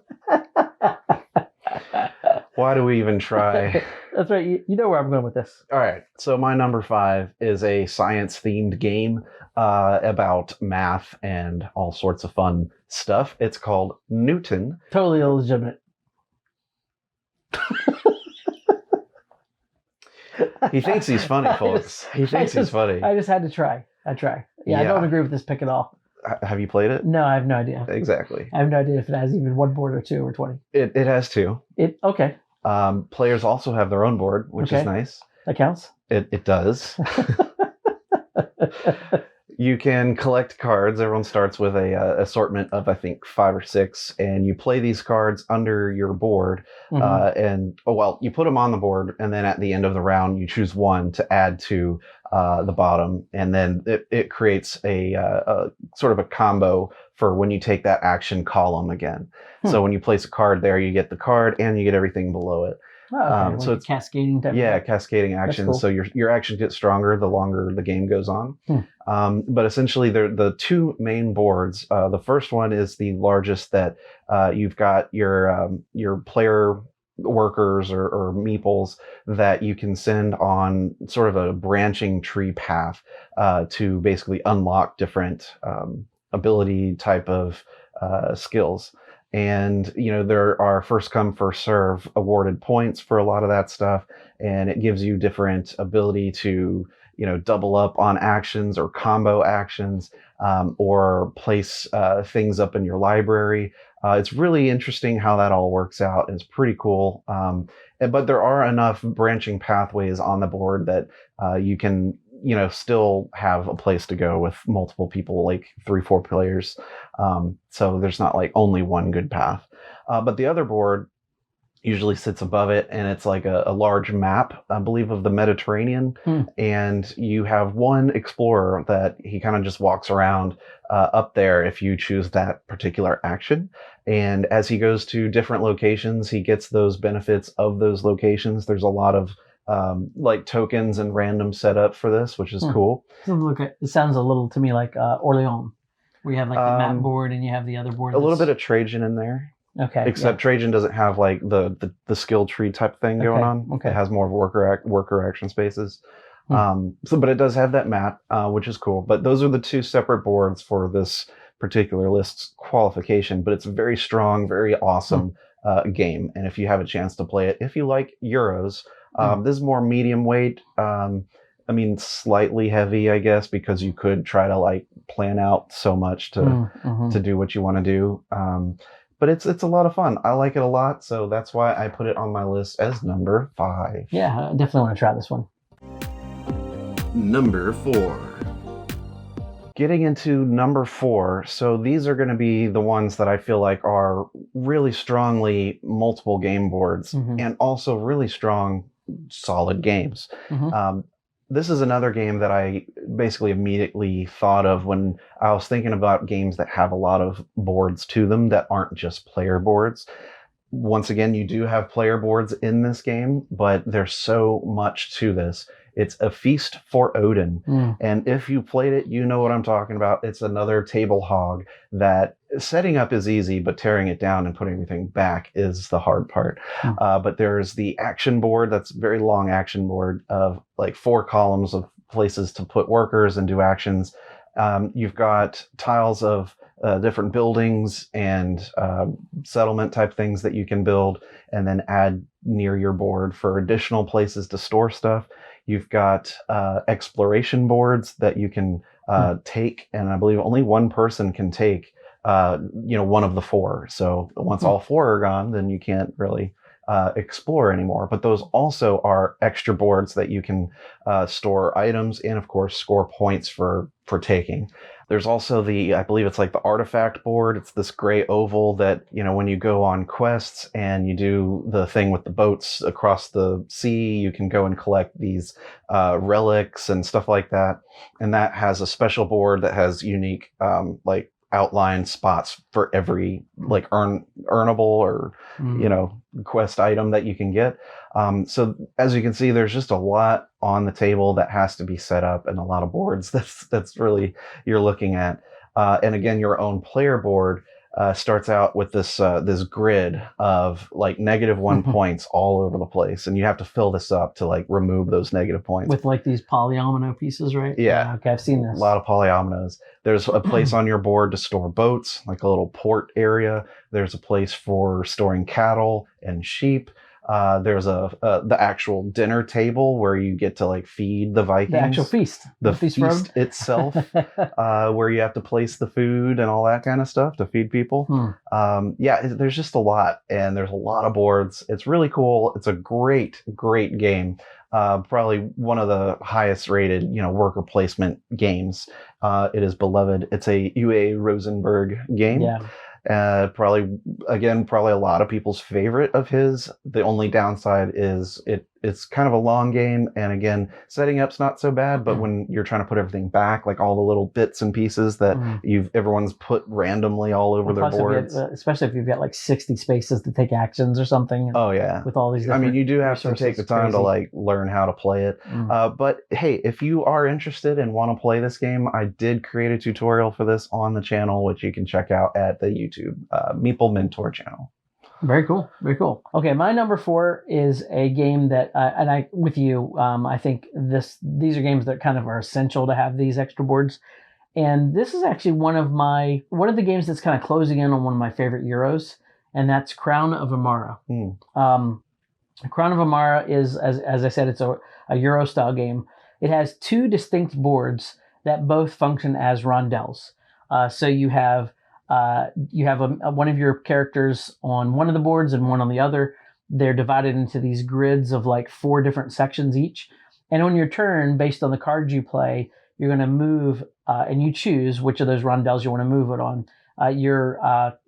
Why do we even try? That's right. You know where I'm going with this. All right. So my number 5 is a science-themed game about math and all sorts of fun stuff. It's called Newton. Totally illegitimate. He thinks he's funny, folks. He thinks he's funny. I just had to try. I try. Yeah, I don't agree with this pick at all. Have you played it? No, I have no idea. Exactly. I have no idea if it has even one board or 2 or 20. It has 2. Okay. Players also have their own board, which is nice. That counts? It does. You can collect cards. Everyone starts with a assortment of, I think, 5 or 6, and you play these cards under your board. You put them on the board, and then at the end of the round, you choose one to add to the bottom, and then it creates a sort of a combo for when you take that action column again. So when you place a card there, you get the card, and you get everything below it. Oh, okay. So it's cascading type. Yeah, cascading actions. Cool. So your actions get stronger the longer the game goes on. But essentially, the 2 main boards. The first one is the largest that you've got your player workers or meeples that you can send on sort of a branching tree path to basically unlock different ability type of skills. And, there are first come, first serve awarded points for a lot of that stuff. And it gives you different ability to, double up on actions or combo actions or place things up in your library. It's really interesting how that all works out. It's pretty cool. But there are enough branching pathways on the board that you can still have a place to go with multiple people, like 3-4 players. So there's not like only one good path. But the other board usually sits above it, and it's like a large map, I believe, of the Mediterranean. And you have one explorer that he kind of just walks around up there if you choose that particular action. And as he goes to different locations, he gets those benefits of those locations. There's a lot of like tokens and random setup for this, which is cool. It sounds a little to me like Orleans, where you have like the map board and you have the other board. A little bit of Trajan in there. Okay. Except Trajan doesn't have like the skill tree type thing going on. Okay. It has more of worker action spaces. But it does have that map, which is cool. But those are the 2 separate boards for this particular list's qualification. But it's a very strong, very awesome game. And if you have a chance to play it, if you like Euros, this is more medium weight. Slightly heavy, I guess, because you could try to like plan out so much to do what you want to do. But it's a lot of fun. I like it a lot, so that's why I put it on my list as number 5. Yeah, I definitely want to try this one. Number 4. Getting into number 4, so these are going to be the ones that I feel like are really strongly multiple game boards and also really strong, solid games. this is another game that I basically immediately thought of when I was thinking about games that have a lot of boards to them that aren't just player boards. Once again, you do have player boards in this game, but there's so much to this. It's a feast for Odin. Mm. And if you played it, you know what I'm talking about. It's another table hog that setting up is easy, but tearing it down and putting everything back is the hard part. But there's the action board. That's a very long action board of like 4 columns of places to put workers and do actions. You've got tiles of different buildings and settlement type things that you can build and then add near your board for additional places to store stuff. You've got exploration boards that you can take, and I believe only one person can take one of the 4. So once all 4 are gone, then you can't really explore anymore. But those also are extra boards that you can store items and, of course, score points for taking. There's also I believe it's like the artifact board. It's this gray oval that, when you go on quests and you do the thing with the boats across the sea, you can go and collect these relics and stuff like that. And that has a special board that has unique like outline spots for every like earnable or quest item that you can get. So as you can see, there's just a lot on the table that has to be set up, and a lot of boards that's really you're looking at. And again, your own player board starts out with this grid of like -1 points all over the place, and you have to fill this up to like remove those negative points with like these polyomino pieces, right? Yeah. Okay, I've seen this. A lot of polyominoes. There's a place on your board to store boats, like a little port area. There's a place for storing cattle and sheep. There's the actual dinner table where you get to like feed the Vikings. The actual feast. The feast itself, where you have to place the food and all that kind of stuff to feed people. There's just a lot, and there's a lot of boards. It's really cool. It's a great, great game. Probably one of the highest rated, worker placement games. It is beloved. It's a UA Rosenberg game. Yeah. Probably a lot of people's favorite of his. The only downside is it's kind of a long game, and again, setting up's not so bad, but when you're trying to put everything back, like all the little bits and pieces that everyone's put randomly all over their boards, especially if you've got like 60 spaces to take actions or something. Oh yeah, with all these. I mean, you do have to take the time to like learn how to play it. But hey, if you are interested and want to play this game, I did create a tutorial for this on the channel, which you can check out at the YouTube Meeple Mentor channel. Very cool. Very cool. Okay, my number 4 is a game that, with you, I think these are games that kind of are essential to have these extra boards. And this is actually one of the games that's kind of closing in on one of my favorite Euros, and that's Crown of Amara. Crown of Amara is, as I said, it's a Euro style game. It has 2 distinct boards that both function as rondels. So you have one of your characters on one of the boards and one on the other. They're divided into these grids of like 4 different sections each. And on your turn, based on the cards you play, you're going to move, and you choose which of those rondels you want to move it on. Your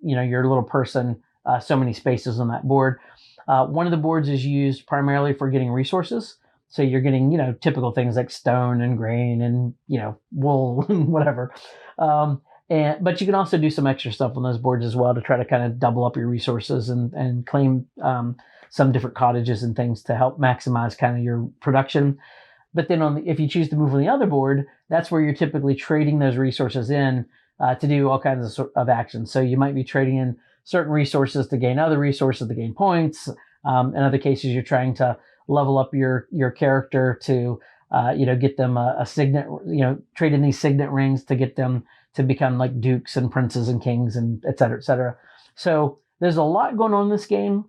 little person, so many spaces on that board. One of the boards is used primarily for getting resources. So you're getting, typical things like stone and grain and, wool and whatever. But you can also do some extra stuff on those boards as well to try to kind of double up your resources and claim some different cottages and things to help maximize kind of your production. But then if you choose to move on the other board, that's where you're typically trading those resources in to do all kinds of actions. So you might be trading in certain resources to gain other resources to gain points. In other cases, you're trying to level up your character to get them a signet, trade in these signet rings to get them to become like dukes and princes and kings and et cetera, et cetera. So there's a lot going on in this game,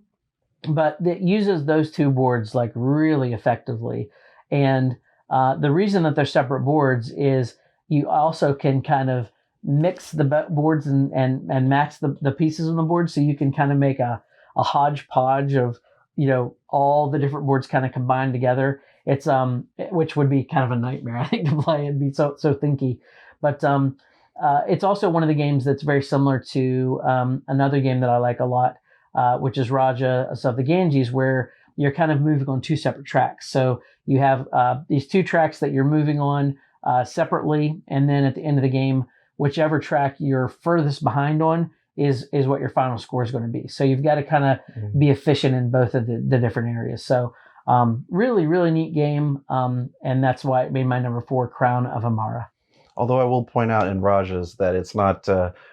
but it uses those 2 boards like really effectively. And the reason that they're separate boards is you also can kind of mix the boards and match the pieces on the board. So you can kind of make a hodgepodge of, all the different boards kind of combined together. It's which would be kind of a nightmare, I think, to play. It'd be so thinky. But it's also one of the games that's very similar to another game that I like a lot, which is Raja of the Ganges, where you're kind of moving on 2 separate tracks. So You have these 2 tracks that you're moving on separately, and then at the end of the game, whichever track you're furthest behind on is what your final score is going to be. So you've got to kind of be efficient in both of the different areas. So really, really neat game, and that's why it made my number 4, Crown of Amara. Although I will point out in Raja's that it's not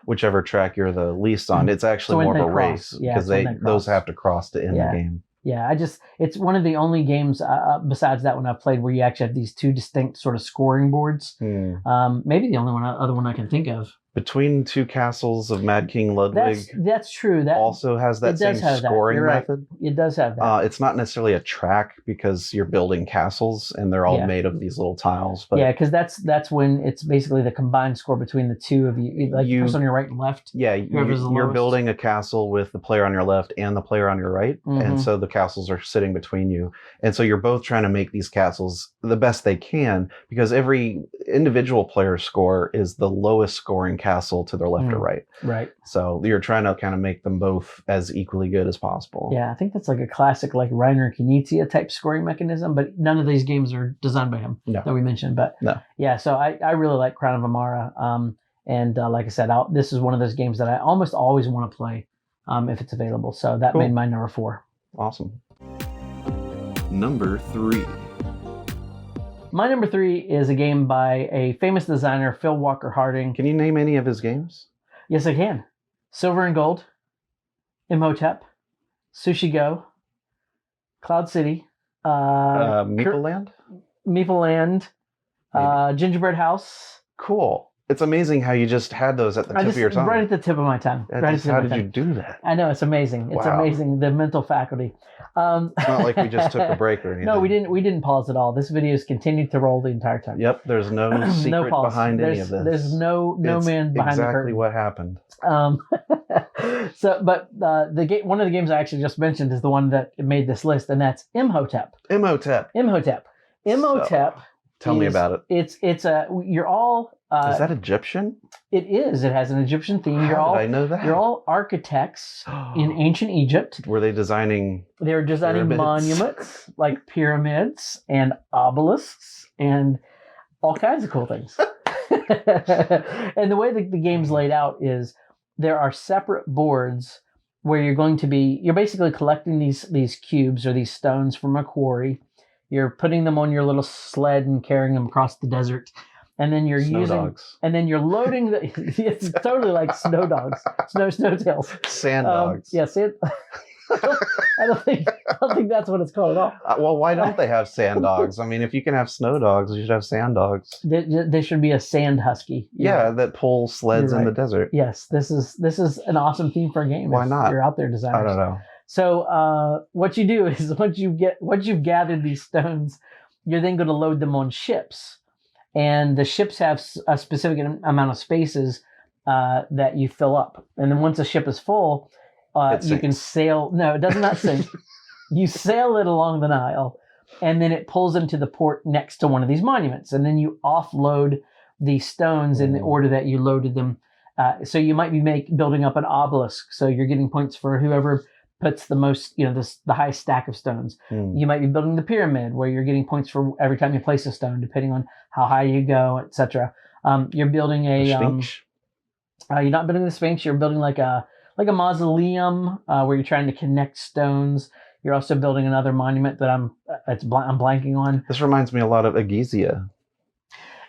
whichever track you're the least on. It's actually more of a race because those have to cross to end the game. Yeah, it's one of the only games besides that one I've played where you actually have these 2 distinct sort of scoring boards. Maybe the only other one I can think of. Between 2 Castles of Mad King Ludwig. That's true. That also has that same scoring method. It does have that. It's not necessarily a track because you're building castles and they're all made of these little tiles. But yeah, because that's when it's basically the combined score between the 2 of you, like the person on your right and left. Yeah, you're building a castle with the player on your left and the player on your right, and so the castles are sitting between you, and so you're both trying to make these castles the best they can because every individual player's score is the lowest scoring castle to their left or right. Right. So you're trying to kind of make them both as equally good as possible. Yeah, I think that's like a classic like Reiner Knizia type scoring mechanism, but none of these games are designed by him that we mentioned. But yeah, so I really like Crown of Amara. And like I said, this is one of those games that I almost always want to play if it's available. So that made my number 4. Awesome. Number 3. My number 3 is a game by a famous designer, Phil Walker Harding. Can you name any of his games? Yes, I can. Silver and Gold, Imhotep, Sushi Go, Cloud City, Meeple Land? Meeple Land, Gingerbread House. Cool. It's amazing how you just had those at the tip of your tongue. Right at the tip of my tongue. How did you do that? I know, it's amazing. It's amazing, the mental faculty. It's not like we just took a break or anything. No, we didn't pause at all. This video has continued to roll the entire time. Yep, there's no secret behind any of this. There's no man behind the curtain. Exactly what happened. But one of the games I actually just mentioned is the one that made this list, and that's Imhotep. Imhotep. Tell me about it. You're all. Is that Egyptian? It is. It has an Egyptian theme. How did I know that? You're all architects in ancient Egypt. Were they designing? They were designing monuments like pyramids and obelisks and all kinds of cool things. And the way that the game's laid out is there are separate boards where you're basically collecting these cubes or these stones from a quarry. You're putting them on your little sled and carrying them across the desert. And then you're and then you're loading it's totally like snow dogs, snowtails. Sand dogs. I don't think that's what it's called at all. Well, why don't they have sand dogs? I mean, if you can have snow dogs, you should have sand dogs. There should be a sand husky. That pull sleds in the desert. Yes, this is an awesome theme for a game. Why not? You're out there designers. I don't know. So what you do is once you've gathered these stones, you're then going to load them on ships. And the ships have a specific amount of spaces that you fill up. And then once a ship is full, you can sail. No, it does not sink. You sail it along the Nile, and then it pulls into the port next to one of these monuments. And then you offload the stones in the order that you loaded them. So you might be building up an obelisk. So you're getting points for whoever puts the most, the highest stack of stones. You might be building the pyramid where you're getting points for every time you place a stone, depending on how high you go, etc. You're building you're not building the Sphinx. You're building like a mausoleum where you're trying to connect stones. You're also building another monument that I'm blanking on. This reminds me a lot of Agizia.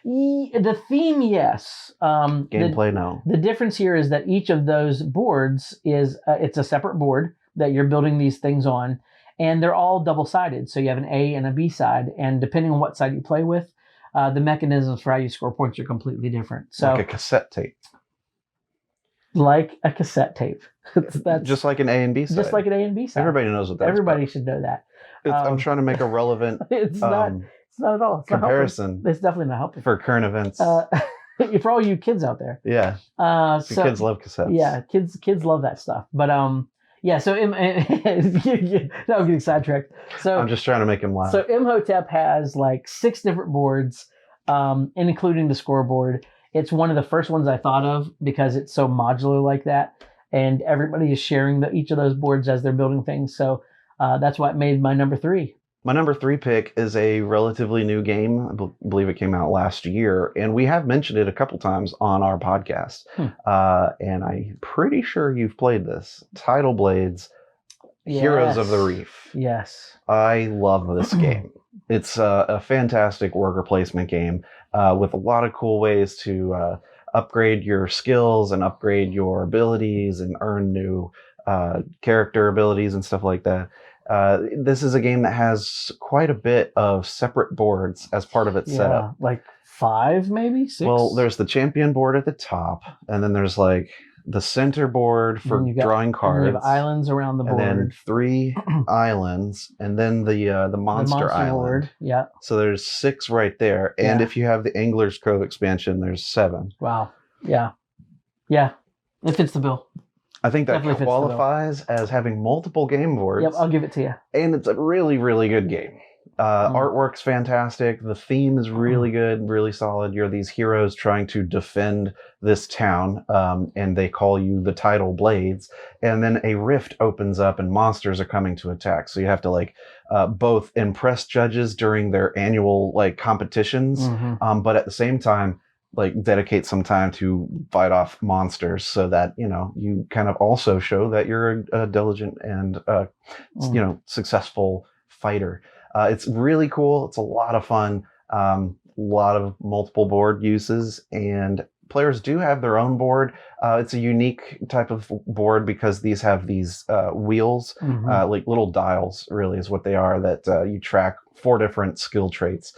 The theme, yes. Gameplay, no. The difference here is that each of those boards it's a separate board that you're building these things on, and they're all double-sided. So you have an A and a B side, and depending on what side you play with, the mechanisms for how you score points are completely different. So like a cassette tape. Like a cassette tape. That's just like an A and B side. Just like an A and B side. Everybody knows what that is. Everybody should know that. I'm trying to make a relevant it's not at all. It's comparison. It's definitely not helpful. For current events. For all you kids out there. Yeah. Kids love cassettes. Yeah, kids love that stuff. But so now I'm getting sidetracked. So I'm just trying to make him laugh. So Imhotep has like 6 different boards, including the scoreboard. It's one of the first ones I thought of because it's so modular like that, and everybody is sharing each of those boards as they're building things. So that's why it made my number 3. My number three pick is a relatively new game. Believe it came out last year, and we have mentioned it a couple times on our podcast. And I'm pretty sure you've played this. Tidal Blades, Heroes of the Yes. Reef. Yes. I love this game. It's a fantastic worker placement game with a lot of cool ways to upgrade your skills and upgrade your abilities and earn new character abilities and stuff like that. This is a game that has quite a bit of separate boards as part of its setup. Like 5, maybe 6. Well, there's the champion board at the top, and then there's like the center board for drawing cards. You have islands around the board. And then 3 islands, and then the monster island. Board. Yeah. So there's 6 right there. And if you have the Angler's Cove expansion, there's 7. Wow. Yeah. Yeah. It fits the bill. I think that definitely qualifies as having multiple game boards. Yep, I'll give it to you. And it's a really, really good game. Artwork's fantastic. The theme is really good, really solid. You're these heroes trying to defend this town, and they call you the Tidal Blades. And then a rift opens up, and monsters are coming to attack. So you have to like both impress judges during their annual like competitions, but at the same time, like dedicate some time to fight off monsters, so that you kind of also show that you're a diligent and successful fighter. It's really cool. It's a lot of fun. A lot of multiple board uses, and players do have their own board. It's a unique type of board because these have these wheels, like little dials, really is what they are, that you track 4 different skill traits.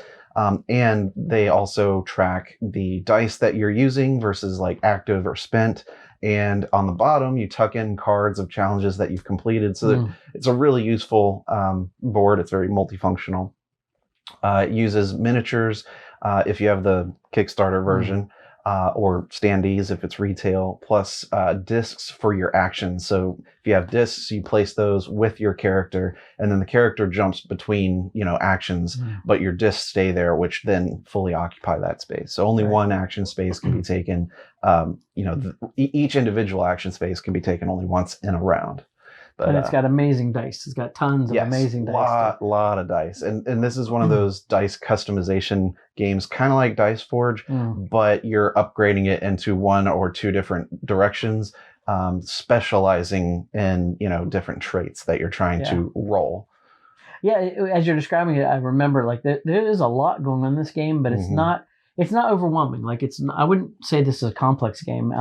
And they also track the dice that you're using versus like active or spent. And on the bottom, you tuck in cards of challenges that you've completed. So it's a really useful board. It's very multifunctional. It uses miniatures if you have the Kickstarter version, or standees if it's retail, plus discs for your actions. So if you have discs, you place those with your character, and then the character jumps between actions, but your discs stay there, which then fully occupy that space. So only one action space can be taken. Each individual action space can be taken only once in a round. But, and it's got amazing dice. It's got tons of amazing dice. Lot of dice. And this is one of those dice customization games, kind of like Dice Forge, but you're upgrading it into 1 or 2 different directions, specializing in, different traits that you're trying to roll. Yeah, as you're describing it, I remember like there is a lot going on in this game, but it's not overwhelming. Like I wouldn't say this is a complex game.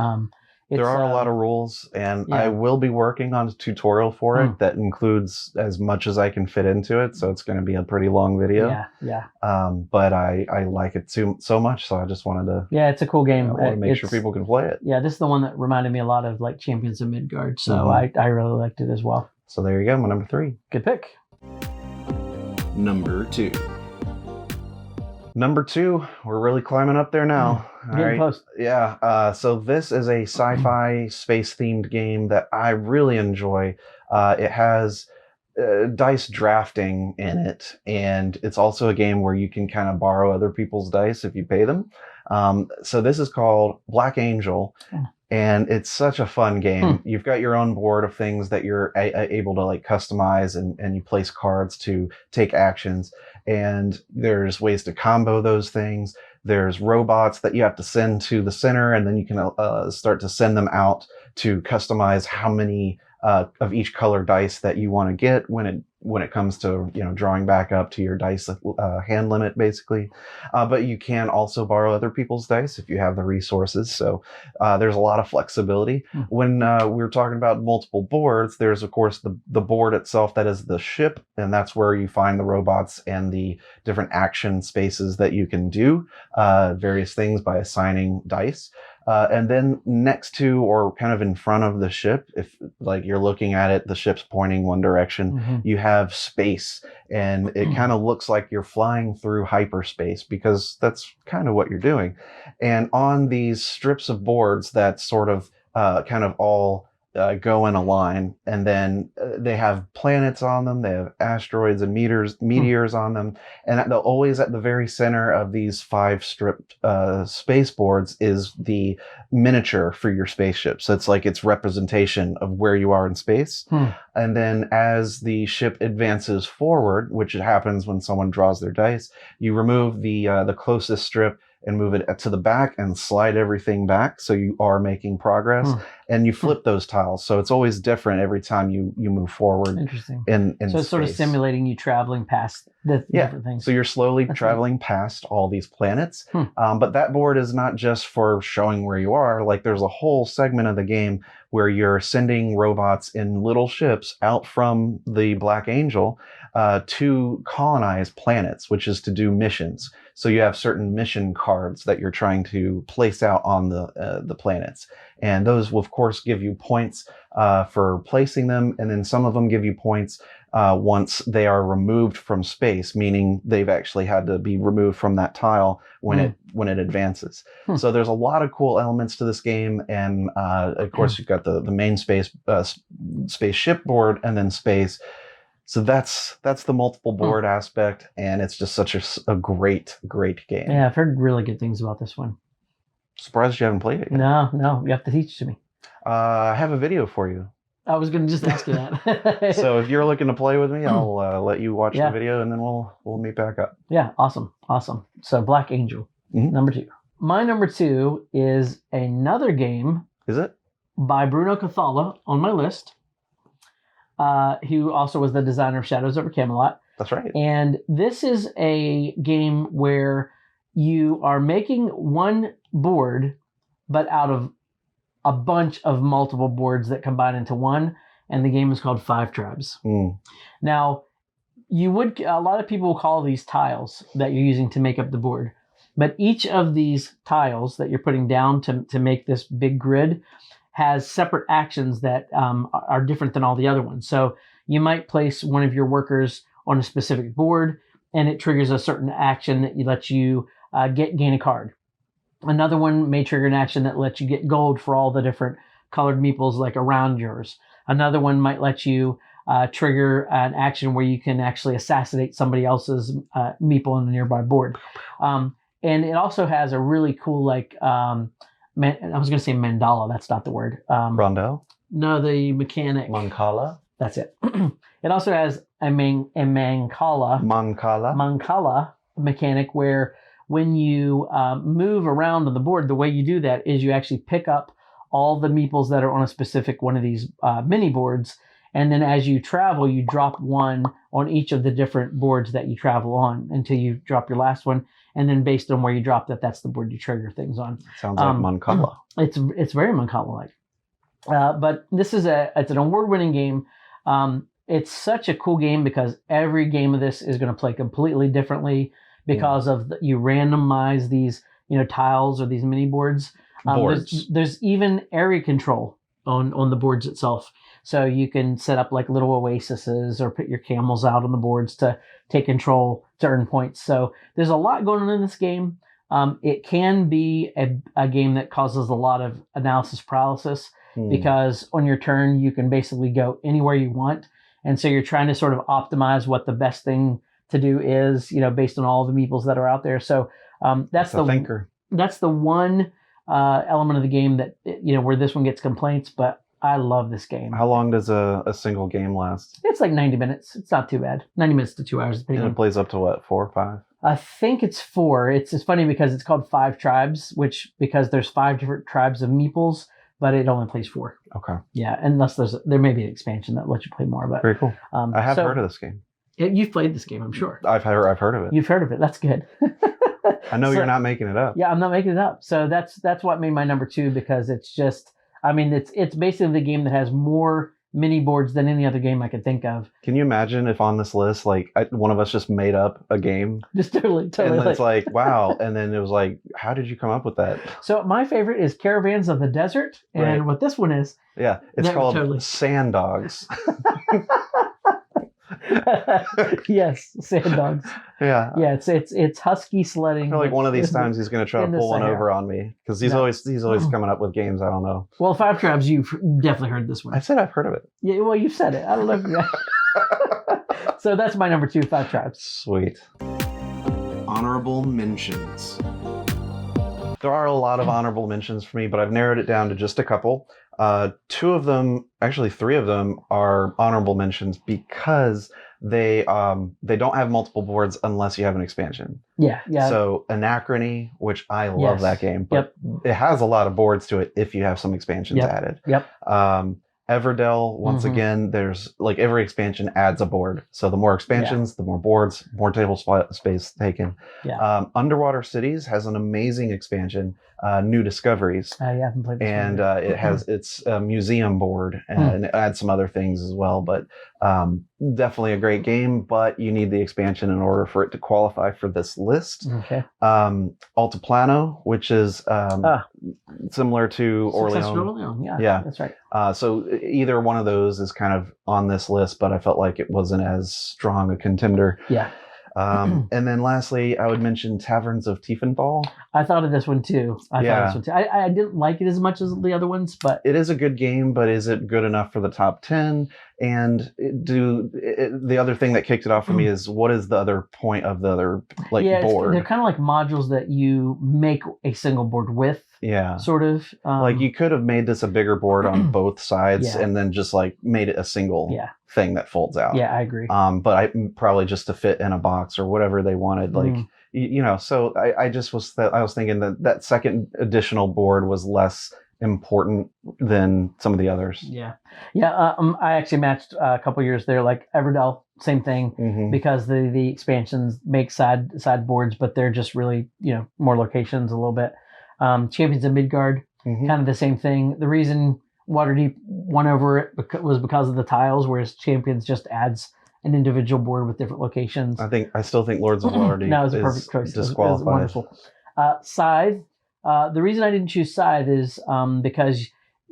There are a lot of rules, and I will be working on a tutorial for it that includes as much as I can fit into it. So it's going to be a pretty long video. Yeah. But I like it so much, so I just wanted to. Yeah, it's a cool game. I want to make sure people can play it. Yeah, this is the one that reminded me a lot of like Champions of Midgard. So I really liked it as well. So there you go, my number 3. Good pick. Number 2. Number 2, we're really climbing up there now. Getting close. Yeah. So this is a sci-fi space-themed game that I really enjoy. It has dice drafting in it, and it's also a game where you can kind of borrow other people's dice if you pay them. So this is called Black Angel. And it's such a fun game. You've got your own board of things that you're able to like customize, and you place cards to take actions. And there's ways to combo those things. There's robots that you have to send to the center, and then you can start to send them out to customize how many of each color dice that you want to get when it comes to drawing back up to your dice hand limit, basically. But you can also borrow other people's dice if you have the resources. So there's a lot of flexibility. When we were talking about multiple boards, there's of course the board itself that is the ship, and that's where you find the robots and the different action spaces that you can do various things by assigning dice. And then next to, or kind of in front of the ship, if like you're looking at it, the ship's pointing one direction, you have space, and it kind of looks like you're flying through hyperspace, because that's kind of what you're doing. And on these strips of boards that sort of kind of all go in a line, and then they have planets on them. They have asteroids and meteors on them, and they'll always at the very center of these 5 stripped space boards is the miniature for your spaceship. So it's like its representation of where you are in space. And then as the ship advances forward, which happens when someone draws their dice, you remove the closest strip and move it to the back and slide everything back, so you are making progress. And you flip those tiles, so it's always different every time you move forward. Interesting. In so it's sort of simulating you traveling past the different things. So you're slowly traveling past all these planets. But that board is not just for showing where you are. Like, there's a whole segment of the game where you're sending robots in little ships out from the Black Angel to colonize planets, which is to do missions. So you have certain mission cards that you're trying to place out on the planets. And those will, of course, give you points for placing them. And then some of them give you points once they are removed from space, meaning they've actually had to be removed from that tile when it advances. So there's a lot of cool elements to this game. And of course, you've got the main spaceship board and then space. So that's the multiple board aspect, and it's just such a great game. Yeah, I've heard really good things about this one. Surprised you haven't played it yet. No, you have to teach it to me. I have a video for you. I was going to just ask you that. So if you're looking to play with me, I'll let you watch the video, and then we'll meet back up. Yeah, awesome. So Black Angel, number 2. My number 2 is another game. Is it? By Bruno Cathala on my list. Who also was the designer of Shadows over Camelot. That's right. And this is a game where you are making one board, but out of a bunch of multiple boards that combine into one. And the game is called 5 Tribes. Now, a lot of people will call these tiles that you're using to make up the board. But each of these tiles that you're putting down to make this big grid has separate actions that are different than all the other ones. So you might place one of your workers on a specific board, and it triggers a certain action that lets you gain a card. Another one may trigger an action that lets you get gold for all the different colored meeples like around yours. Another one might let you trigger an action where you can actually assassinate somebody else's meeple on a nearby board. And it also has a really cool I was going to say mandala. That's not the word. Rondel? No, the mechanic. Mancala? That's it. It also has a Mancala mechanic where when you move around on the board, the way you do that is you actually pick up all the meeples that are on a specific one of these mini boards. And then as you travel, you drop one on each of the different boards that you travel on until you drop your last one. And then based on where you drop that's the board you trigger things on. Sounds like Mancala. It's very Mancala-like. But this is it's an award-winning game. It's such a cool game because every game of this is going to play completely differently because of you randomize these tiles or these mini boards. There's even area control on the boards itself. So you can set up like little oases or put your camels out on the boards to take control to earn points. So there's a lot going on in this game. It can be a game that causes a lot of analysis paralysis because on your turn, you can basically go anywhere you want. And so you're trying to sort of optimize what the best thing to do is, based on all the meeples that are out there. So that's the thinker. That's the one element of the game that, where this one gets complaints, but I love this game. How long does a single game last? It's like 90 minutes. It's not too bad. 90 minutes to 2 hours. And it plays up to what, 4 or 5? I think it's 4. It's funny because it's called 5 Tribes, because there's 5 different tribes of meeples, but it only plays 4. Okay. Yeah, unless there may be an expansion that lets you play more. But very cool. I have heard of this game. You've played this game, I'm sure. I've heard of it. You've heard of it. That's good. I know you're not making it up. Yeah, I'm not making it up. So that's what made my number 2 because it's just. It's basically the game that has more mini boards than any other game I could think of. Can you imagine if on this list, one of us just made up a game? Just totally. And it's like, wow. And then it was like, how did you come up with that? So my favorite is Caravans of the Desert. And what this one is. Yeah, it's called Sand Dogs. Yes, sand dogs. Yeah. Yeah, it's husky sledding. I feel like one of these times he's going to try to in the pull one Sahara. over on me because he's No. always coming up with games I don't know. Well, Five Tribes, you've definitely heard this one. I said I've heard of it. Yeah, well, you've said it. I don't know if you So that's my number 2, Five Tribes. Sweet. Honorable mentions. There are a lot of honorable mentions for me, but I've narrowed it down to just a couple. 2 of them, actually 3 of them, are honorable mentions because they don't have multiple boards unless you have an expansion. Yeah. So Anachrony, which I love Yes. that game, but it has a lot of boards to it if you have some expansions added. Yep. Everdell, once again, there's like every expansion adds a board. So the more expansions, the more boards, more table space taken. Yeah. Underwater Cities has an amazing expansion, New Discoveries. I haven't played this And one. it has its museum board and it adds some other things as well. But definitely a great game, but you need the expansion in order for it to qualify for this list. Okay. Altiplano, which is similar to Orleans. Yeah, that's right. So either one of those is kind of on this list, but I felt like it wasn't as strong a contender. Yeah. And then lastly, I would mention Taverns of Tiefenthal. I thought of this one too. I didn't like it as much as the other ones, but it is a good game, but is it good enough for the top 10? And the other thing that kicked it off for me is what is the other point of the other board? They're kind of like modules that you make a single board with. Yeah. Sort of. Like you could have made this a bigger board on both sides and then just like made it a single thing that folds out. Yeah, I agree. But probably just to fit in a box or whatever they wanted. Like, so I was thinking that second additional board was less important than some of the others. Yeah. I actually matched a couple years there, like Everdell, same thing, because the expansions make side boards, but they're just really more locations a little bit. Champions of Midgard, kind of the same thing. The reason Waterdeep won over it was because of the tiles, whereas Champions just adds an individual board with different locations. I still think Lords of Waterdeep that was a perfect choice. Disqualified. It was wonderful. Scythe. The reason I didn't choose Scythe is because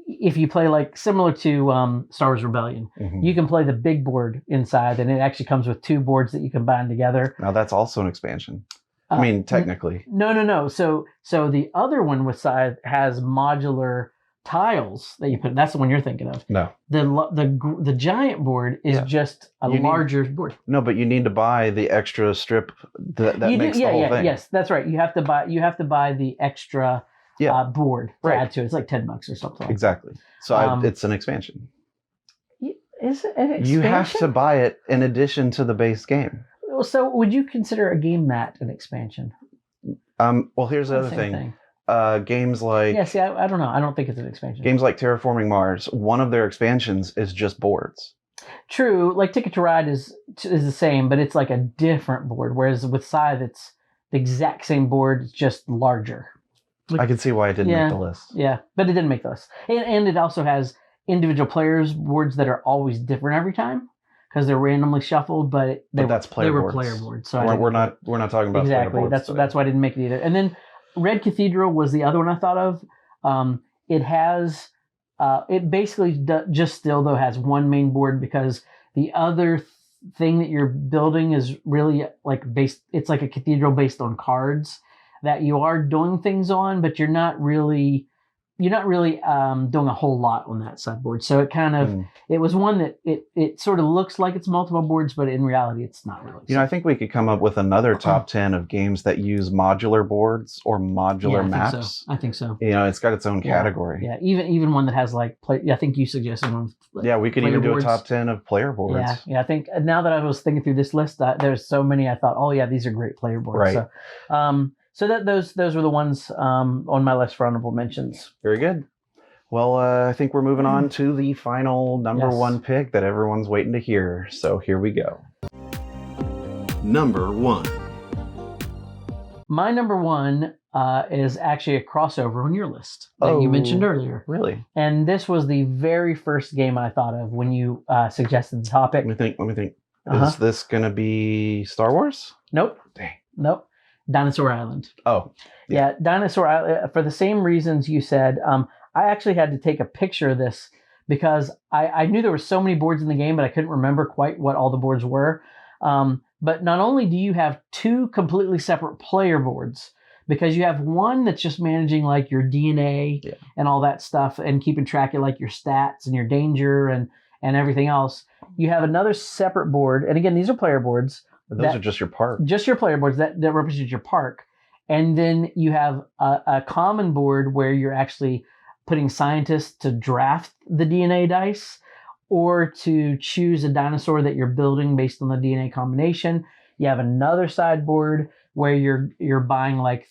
if you play like similar to Star Wars Rebellion, you can play the big board in Scythe, and it actually comes with 2 boards that you combine together. Now that's also an expansion. I mean, technically. No. So the other one with Scythe has modular tiles that you put. That's the one you're thinking of. No. The giant board is just a larger board. No, but you need to buy the extra strip that makes the whole thing. Yes, that's right. You have to buy the extra board to add to it. It's like $10 or something. Exactly. So it's an expansion. Is it an expansion? You have to buy it in addition to the base game. So would you consider a game mat an expansion? Well, here's the other thing. Games like... Yeah, see, I don't know. I don't think it's an expansion. Games like Terraforming Mars, one of their expansions is just boards. True. Like Ticket to Ride is the same, but it's like a different board. Whereas with Scythe, it's the exact same board, it's just larger. I can see why it didn't make the list. Yeah, but it didn't make the list. And it also has individual players' boards that are always different every time, because they're randomly shuffled, but they were player boards. So we're not talking about exactly. Player boards. That's why I didn't make it either. And then Red Cathedral was the other one I thought of. It has it basically just still though has one main board, because the other thing that you're building is really like based. It's like a cathedral based on cards that you are doing things on, but you're not really doing a whole lot on that sideboard. So it kind of, it was one that it sort of looks like it's multiple boards, but in reality, it's not really. I think we could come up with another top 10 of games that use modular boards or modular maps. I think so. It's got its own category. Yeah, even one that has like I think you suggested one. We could even do a top 10 of player boards. Yeah. I think now that I was thinking through this list, there's so many. I thought, oh yeah, these are great player boards. Right. So those were the ones on my list for honorable mentions. Very good. Well, I think we're moving on to the final number one pick that everyone's waiting to hear. So here we go. Number 1. My number 1 is actually a crossover on your list that you mentioned earlier. Really? And this was the very first game I thought of when you suggested the topic. Let me think. Is this going to be Star Wars? Nope. Dang. Nope. Dinosaur Island. Oh. Yeah, Dinosaur Island. For the same reasons you said, I actually had to take a picture of this because I knew there were so many boards in the game, but I couldn't remember quite what all the boards were. But not only do you have two completely separate player boards, because you have one that's just managing like your DNA and all that stuff and keeping track of like your stats and your danger and everything else. You have another separate board. And again, these are player boards. Those are just your park. Just your player boards that represent your park. And then you have a common board where you're actually putting scientists to draft the DNA dice, or to choose a dinosaur that you're building based on the DNA combination. You have another sideboard where you're buying like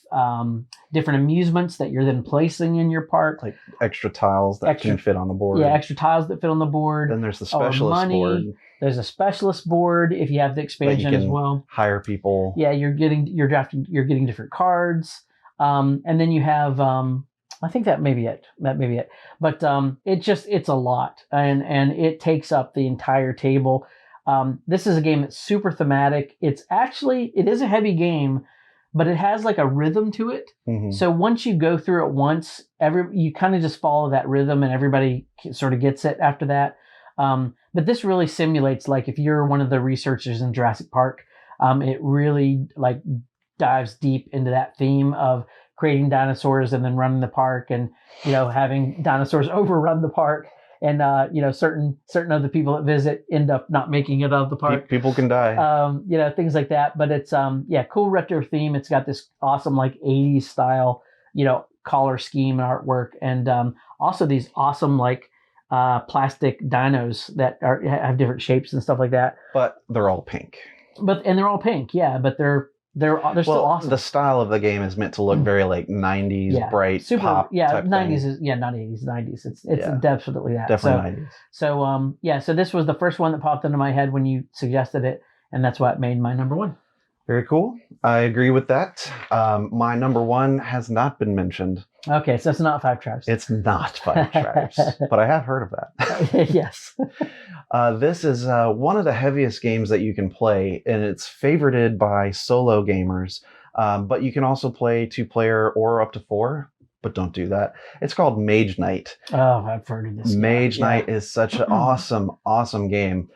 different amusements that you're then placing in your park. Like extra tiles that can fit on the board. Yeah, extra tiles that fit on the board. Then there's the specialist board. There's a specialist board if you have the expansion as well. Hire people. Yeah, you're getting different cards. And then you have I think that may be it. But it's a lot, and it takes up the entire table. This is a game that's super thematic. It is a heavy game, but it has like a rhythm to it. Mm-hmm. So once you go through it once, you kind of just follow that rhythm, and everybody sort of gets it after that. But this really simulates, like, if you're one of the researchers in Jurassic Park, it really like dives deep into that theme of creating dinosaurs and then running the park, and having dinosaurs overrun the park, and certain other people that visit end up not making it out of the park. People can die. Things like that. But it's cool retro theme. It's got this awesome like 80s style color scheme and artwork, and also these awesome like plastic dinos that have different shapes and stuff like that. But they're all pink. But they're all pink, yeah. But they're still awesome. The style of the game is meant to look very like 90s bright super pop. Yeah, type 90s thing. is not 80s, 90s. It's definitely that. Definitely 90s. So this was the first one that popped into my head when you suggested it, and that's what made my number one. Very cool. I agree with that. My number one has not been mentioned. Okay, so it's not Five Tribes. It's not Five Tribes, but I have heard of that. Yes. This is one of the heaviest games that you can play, and it's favorited by solo gamers. But you can also play 2-player or up to 4, but don't do that. It's called Mage Knight. Oh, I've heard of this. Mage Knight is such an awesome game.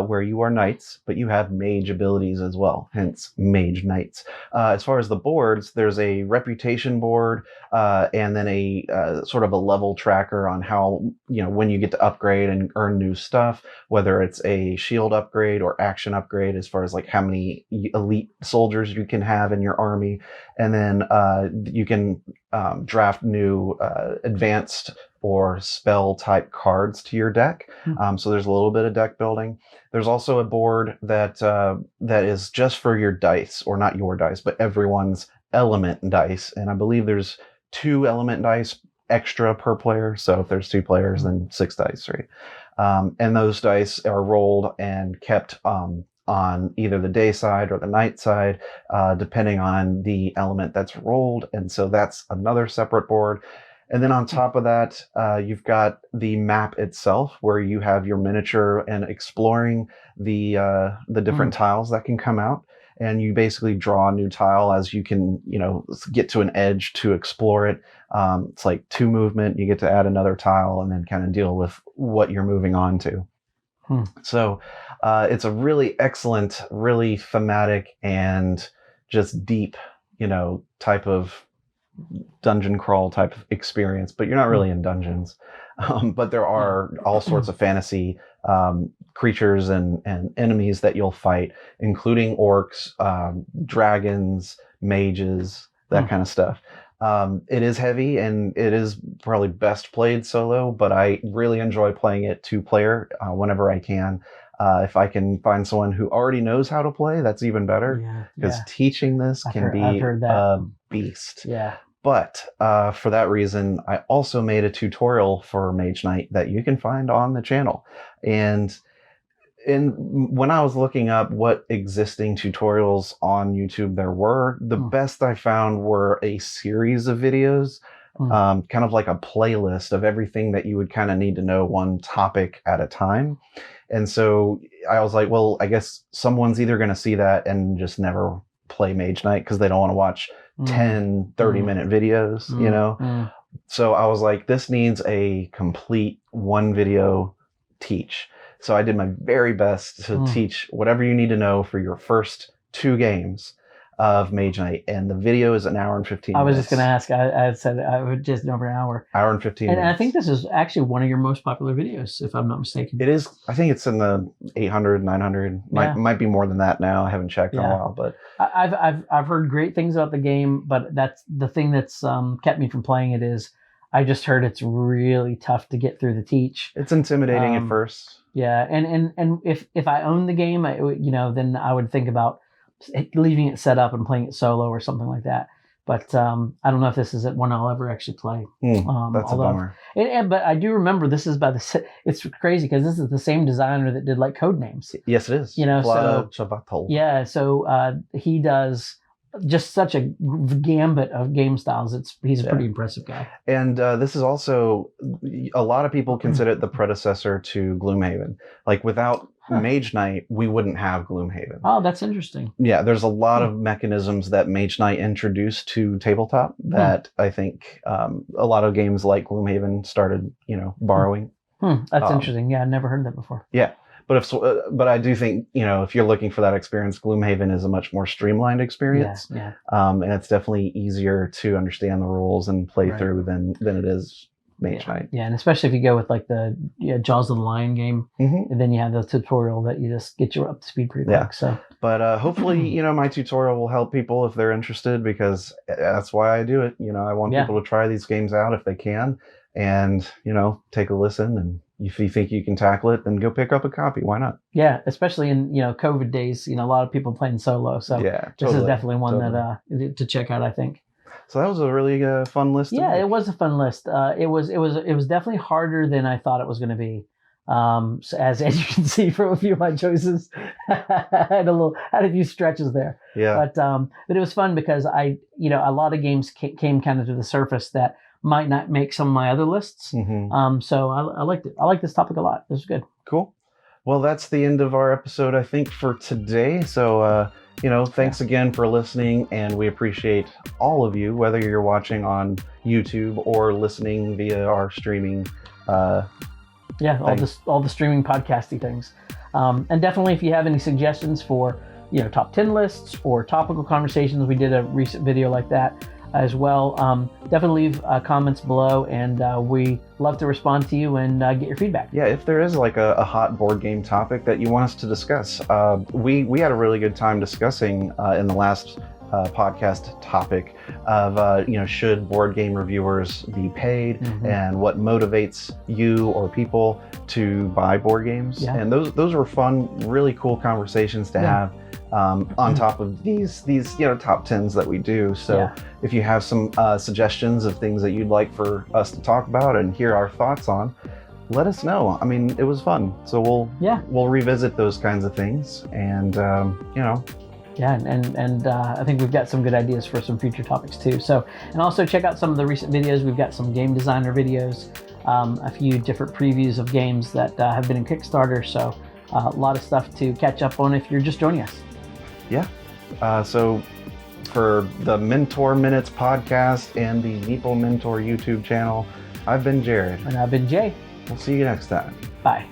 Where you are knights, but you have mage abilities as well, hence Mage Knights. As far as the boards, there's a reputation board, and then a sort of a level tracker on how, when you get to upgrade and earn new stuff, whether it's a shield upgrade or action upgrade, as far as like how many elite soldiers you can have in your army. And then you can draft new advanced or spell type cards to your deck. So there's a little bit of deck building. There's also a board that is just for your dice, or not your dice, but everyone's element dice. And I believe there's 2 element dice extra per player. So if there's 2 players, then 6 dice, right? And those dice are rolled and kept on either the day side or the night side, depending on the element that's rolled. And so that's another separate board. And then on top of that, you've got the map itself, where you have your miniature and exploring the different tiles that can come out. And you basically draw a new tile as you can, get to an edge to explore it. It's like 2 movement. You get to add another tile and then kind of deal with what you're moving on to. So it's a really excellent, really thematic and just deep, type of dungeon crawl type of experience, but you're not really in dungeons. But there are all sorts of fantasy creatures and enemies that you'll fight, including orcs, dragons, mages, that kind of stuff. It is heavy, and it is probably best played solo, but I really enjoy playing it 2-player whenever I can. If I can find someone who already knows how to play, that's even better, because teaching this can be a beast. Yeah. But for that reason, I also made a tutorial for Mage Knight that you can find on the channel. And when I was looking up what existing tutorials on YouTube there were, the best I found were a series of videos, kind of like a playlist of everything that you would kind of need to know, one topic at a time. And so I was like, well, I guess someone's either going to see that and just never play Mage Knight because they don't want to watch 10, 30-minute videos, So I was like, this needs a complete one video teach. So I did my very best to teach whatever you need to know for your first 2 games of Mage Knight. And the video is an hour and 15 minutes. I was just going to ask. I said I would just over an hour. Hour and 15 minutes. And I think this is actually one of your most popular videos, if I'm not mistaken. It is. I think it's in the 800, 900. Might be more than that now. I haven't checked in a while, but I've heard great things about the game. But that's the thing that's kept me from playing it is I just heard it's really tough to get through the teach. It's intimidating at first. Yeah, and if I owned the game, then I would think about leaving it set up and playing it solo or something like that. But I don't know if this is one I'll ever actually play. That's a bummer. But I do remember this is by the. It's crazy because this is the same designer that did like Codenames. Yes, it is. Yeah, so he does just such a gambit of game styles. He's a pretty impressive guy. And this is also, a lot of people consider it the predecessor to Gloomhaven. Like without Mage Knight, we wouldn't have Gloomhaven. Oh, that's interesting. Yeah, there's a lot of mechanisms that Mage Knight introduced to tabletop that I think a lot of games like Gloomhaven started, borrowing. That's interesting. Yeah, I've never heard that before. Yeah. But I do think, if you're looking for that experience, Gloomhaven is a much more streamlined experience. Yeah. And it's definitely easier to understand the rules and play through than it is Mage Knight. Yeah, and especially if you go with like the Jaws of the Lion game, and then you have the tutorial that you just get you up to speed pretty quick. So, but hopefully, my tutorial will help people if they're interested, because that's why I do it. I want people to try these games out if they can, and take a listen, and if you think you can tackle it, then go pick up a copy. Why not? Yeah, especially in COVID days, a lot of people playing solo. So this is definitely one that to check out, I think. So that was a really fun list. Yeah, it was a fun list. It was definitely harder than I thought it was going to be. So as you can see from a few of my choices, I had a few stretches there. Yeah. But it was fun because a lot of games came kind of to the surface that might not make some of my other lists. So I liked it. I like this topic a lot. It was good. Cool. Well, that's the end of our episode, I think, for today. So, thanks again for listening, and we appreciate all of you, whether you're watching on YouTube or listening via our streaming. All the streaming podcasty things. And definitely, if you have any suggestions for top 10 lists or topical conversations, we did a recent video like that as well. Definitely leave comments below, and we love to respond to you and get your feedback. Yeah, if there is like a hot board game topic that you want us to discuss, we had a really good time discussing in the last podcast topic of should board game reviewers be paid, and what motivates you or people to buy board games. And those were fun, really cool conversations to have. On top of these top 10s that we do. So if you have some suggestions of things that you'd like for us to talk about and hear our thoughts on, let us know. I mean, it was fun. So we'll revisit those kinds of things, and Yeah, and I think we've got some good ideas for some future topics too. So, and also check out some of the recent videos. We've got some game designer videos, a few different previews of games that have been in Kickstarter. So a lot of stuff to catch up on if you're just joining us. Yeah. So for the Mentor Minutes podcast and the Meeple Mentor YouTube channel, I've been Jared. And I've been Jay. We'll see you next time. Bye.